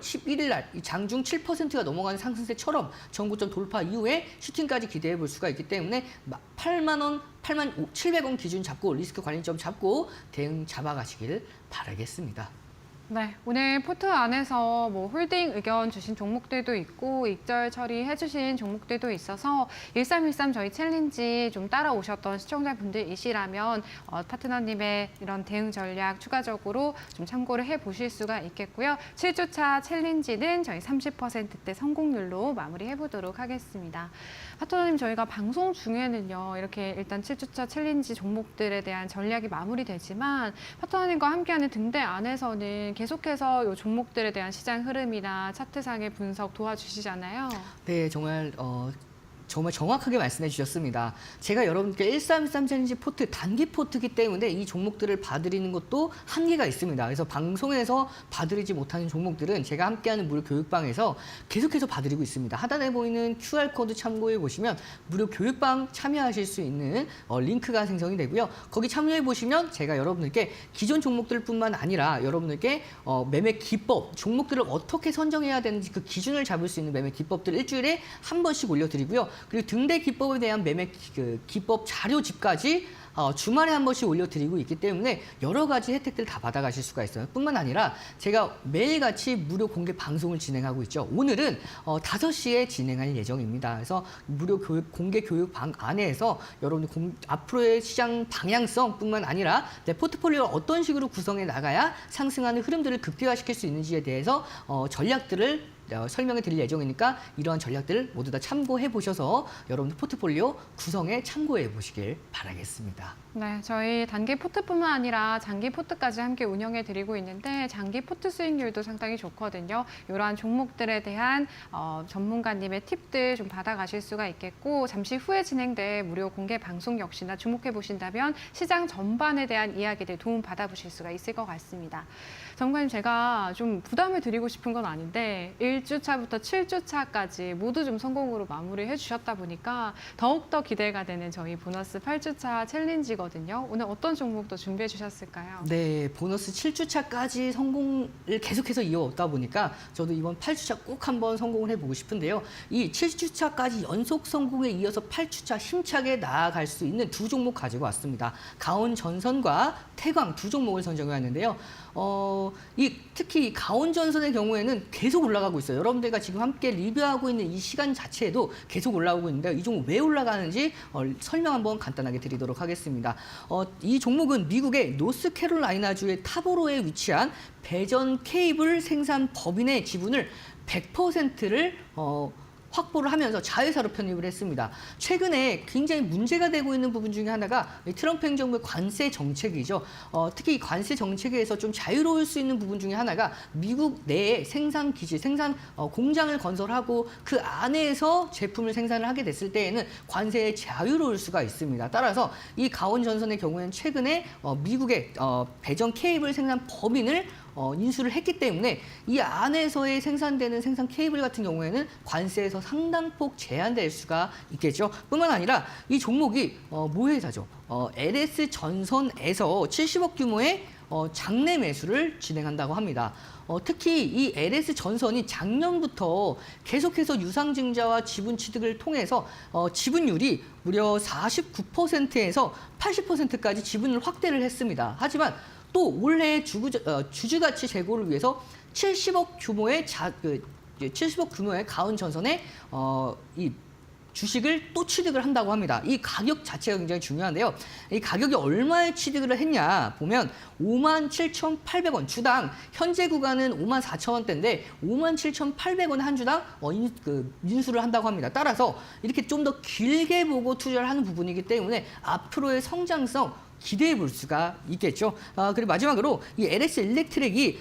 11일 날 장중 7%가 넘어가는 상승세처럼 전고점 돌파 이후에 슈팅까지 기대해 볼 수가 있기 때문에 8만 700원 기준 잡고 리스크 관리점 잡고 대응 잡아가시길 바라겠습니다. 네, 오늘 포트 안에서 뭐 홀딩 의견 주신 종목들도 있고 익절 처리해 주신 종목들도 있어서 1313 저희 챌린지 좀 따라오셨던 시청자분들이시라면 파트너님의 이런 대응 전략 추가적으로 좀 참고를 해 보실 수가 있겠고요. 7주차 챌린지는 저희 30%대 성공률로 마무리해 보도록 하겠습니다. 파트너님, 저희가 방송 중에는요, 이렇게 일단 7주차 챌린지 종목들에 대한 전략이 마무리되지만 파트너님과 함께하는 등대 안에서는 계속해서 이 종목들에 대한 시장 흐름이나 차트상의 분석 도와주시잖아요. 네, 정말 정확하게 말씀해 주셨습니다. 제가 여러분께 1313 챌린지 포트 단기 포트이기 때문에 이 종목들을 봐드리는 것도 한계가 있습니다. 그래서 방송에서 봐드리지 못하는 종목들은 제가 함께하는 무료 교육방에서 계속해서 봐드리고 있습니다. 하단에 보이는 QR코드 참고해 보시면 무료 교육방 참여하실 수 있는 링크가 생성이 되고요. 거기 참여해 보시면 제가 여러분들께 기존 종목들뿐만 아니라 여러분들께 매매 기법, 종목들을 어떻게 선정해야 되는지 그 기준을 잡을 수 있는 매매 기법들을 일주일에 한 번씩 올려드리고요. 그리고 등대 기법에 대한 매매 기법 자료집까지 주말에 한 번씩 올려드리고 있기 때문에 여러 가지 혜택들 다 받아가실 수가 있어요. 뿐만 아니라 제가 매일같이 무료 공개 방송을 진행하고 있죠. 오늘은 5시에 진행할 예정입니다. 그래서 무료 공개 교육방 안에서 여러분들 앞으로의 시장 방향성뿐만 아니라 내 포트폴리오를 어떤 식으로 구성해 나가야 상승하는 흐름들을 극대화시킬 수 있는지에 대해서 전략들을 설명해 드릴 예정이니까 이러한 전략들을 모두 다 참고해 보셔서 여러분들 포트폴리오 구성에 참고해 보시길 바라겠습니다. 네, 저희 단기 포트뿐만 아니라 장기 포트까지 함께 운영해 드리고 있는데 장기 포트 수익률도 상당히 좋거든요. 이러한 종목들에 대한 전문가님의 팁들 좀 받아가실 수가 있겠고 잠시 후에 진행될 무료 공개 방송 역시나 주목해 보신다면 시장 전반에 대한 이야기들 도움 받아보실 수가 있을 것 같습니다. 정관님, 제가 좀 부담을 드리고 싶은 건 아닌데 1주차부터 7주차까지 모두 좀 성공으로 마무리해 주셨다 보니까 더욱더 기대가 되는 저희 보너스 8주차 챌린지거든요. 오늘 어떤 종목도 준비해 주셨을까요? 네, 보너스 7주차까지 성공을 계속해서 이어왔다 보니까 저도 이번 8주차 꼭 한번 성공을 해보고 싶은데요. 이 7주차까지 연속 성공에 이어서 8주차 힘차게 나아갈 수 있는 두 종목 가지고 왔습니다. 가온전선과 태광 두 종목을 선정해 왔는데요. 특히 가온전선의 경우에는 계속 올라가고 있어요. 여러분들과 지금 함께 리뷰하고 있는 이 시간 자체에도 계속 올라오고 있는데 이 종목 왜 올라가는지 설명 한번 간단하게 드리도록 하겠습니다. 이 종목은 미국의 노스캐롤라이나주의 타보로에 위치한 배전 케이블 생산 법인의 지분을 100%를 확보를 하면서 자회사로 편입을 했습니다. 최근에 굉장히 문제가 되고 있는 부분 중에 하나가 이 트럼프 행정부의 관세 정책이죠. 특히 이 관세 정책에서 좀 자유로울 수 있는 부분 중에 하나가 미국 내에 생산 기지, 공장을 건설하고 그 안에서 제품을 생산을 하게 됐을 때에는 관세에 자유로울 수가 있습니다. 따라서 이 가온전선의 경우에는 최근에 미국의 배전 케이블 생산 법인을 인수를 했기 때문에 이 안에서의 생산되는 생산 케이블 같은 경우에는 관세에서 상당폭 제한될 수가 있겠죠. 뿐만 아니라 이 종목이 모회사죠. LS 전선에서 70억 규모의 장내 매수를 진행한다고 합니다. 특히 이 LS 전선이 작년부터 계속해서 유상증자와 지분 취득을 통해서 지분율이 무려 49%에서 80%까지 지분을 확대를 했습니다. 하지만 또 올해 주주가치 제고를 위해서 70억 규모의 70억 규모의 가온전선의 이 주식을 또 취득을 한다고 합니다. 이 가격 자체가 굉장히 중요한데요. 이 가격이 얼마에 취득을 했냐 보면 57,800원 주당 현재 구간은 54,000원대인데 57,800원 한 주당 인수를 한다고 합니다. 따라서 이렇게 좀 더 길게 보고 투자를 하는 부분이기 때문에 앞으로의 성장성 기대해 볼 수가 있겠죠. 그리고 마지막으로 이 LS 일렉트릭이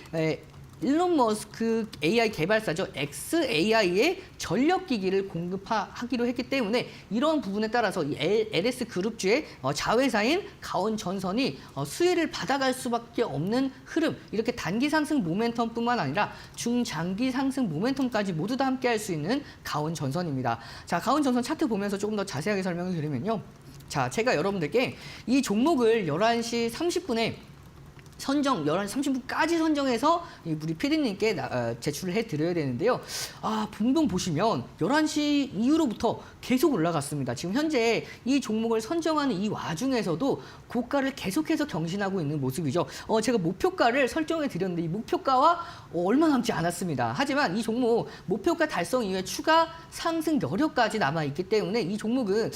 일론 머스크 AI 개발사죠. xAI의 전력기기를 공급하기로 했기 때문에 이런 부분에 따라서 이 LS 그룹주의 자회사인 가온전선이 수혜를 받아갈 수밖에 없는 흐름, 이렇게 단기 상승 모멘텀뿐만 아니라 중장기 상승 모멘텀까지 모두 다 함께할 수 있는 가온전선입니다. 자, 가온전선 차트 보면서 조금 더 자세하게 설명을 드리면요. 자, 제가 여러분들께 이 종목을 11시 30분에 11시 30분까지 선정해서 우리 PD님께 제출을 해드려야 되는데요. 분명 보시면 11시 이후로부터 계속 올라갔습니다. 지금 현재 이 종목을 선정하는 이 와중에서도 고가를 계속해서 경신하고 있는 모습이죠. 제가 목표가를 설정해 드렸는데 이 목표가와 얼마 남지 않았습니다. 하지만 이 종목 목표가 달성 이후에 추가 상승 여력까지 남아있기 때문에 이 종목은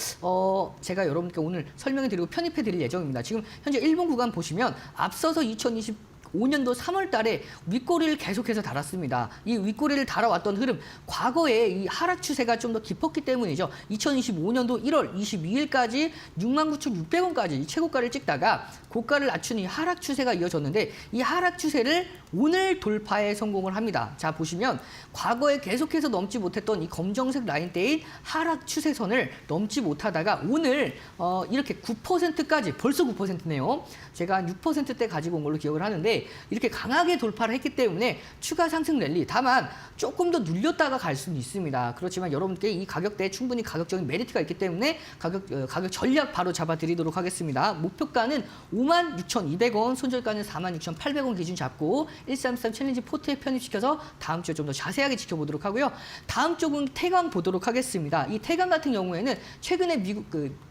제가 여러분께 오늘 설명해 드리고 편입해 드릴 예정입니다. 지금 현재 1분 구간 보시면 앞서서 2025년도 3월 달에 윗꼬리를 계속해서 달았습니다. 이 윗꼬리를 달아왔던 흐름, 과거에 이 하락 추세가 좀 더 깊었기 때문이죠. 2025년도 1월 22일까지 69,600원까지 이 최고가를 찍다가 고가를 낮춘 이 하락 추세가 이어졌는데 이 하락 추세를 오늘 돌파에 성공을 합니다. 자, 보시면 과거에 계속해서 넘지 못했던 이 검정색 라인대인 하락 추세선을 넘지 못하다가 오늘 이렇게 9%까지 벌써 9%네요. 제가 한 6%대 가지고 온 걸로 기억을 하는데 이렇게 강하게 돌파를 했기 때문에 추가 상승 랠리, 다만 조금 더 눌렸다가 갈 수는 있습니다. 그렇지만 여러분께 이 가격대에 충분히 가격적인 메리트가 있기 때문에 가격 전략 바로 잡아드리도록 하겠습니다. 목표가는 56,200원, 손절가는 46,800원 기준 잡고 133 챌린지 포트에 편입시켜서 다음 주에 좀 더 자세하게 지켜보도록 하고요. 다음 쪽은 태강 보도록 하겠습니다. 이 태강 같은 경우에는 최근에 미국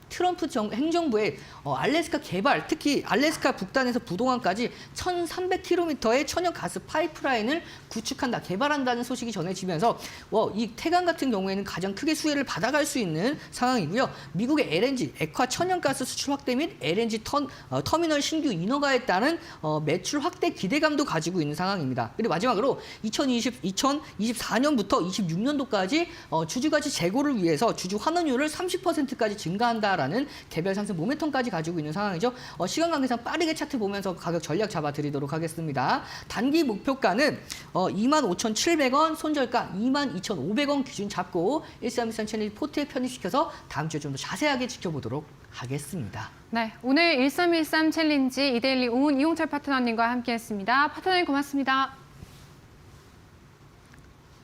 트럼프 행정부의 알래스카 개발, 특히 알래스카 북단에서 부동항까지 1,300km의 천연 가스 파이프라인을 구축한다, 개발한다는 소식이 전해지면서 이 태강 같은 경우에는 가장 크게 수혜를 받아갈 수 있는 상황이고요. 미국의 LNG, 액화 천연가스 수출 확대 및 LNG 터미널 신규 인허가에 따른 매출 확대 기대감도 가지고 있는 상황입니다. 그리고 마지막으로 2024년부터 26년도까지 주주가치 제고를 위해서 주주 환원율을 30%까지 증가한다. 라는 개별 상승 모멘텀까지 가지고 있는 상황이죠. 시간 관계상 빠르게 차트 보면서 가격 전략 잡아드리도록 하겠습니다. 단기 목표가는 25,700원, 손절가 22,500원 기준 잡고 1313 채널 포트에 편입시켜서 다음 주에 좀 더 자세하게 지켜보도록 하겠습니다. 네, 오늘 1313 챌린지 이데일리 오은 이용철 파트너님과 함께했습니다. 파트너님 고맙습니다.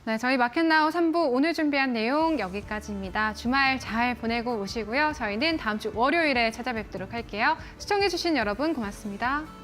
네, 저희 마켓나우 3부 오늘 준비한 내용 여기까지입니다. 주말 잘 보내고 오시고요. 저희는 다음 주 월요일에 찾아뵙도록 할게요. 시청해주신 여러분 고맙습니다.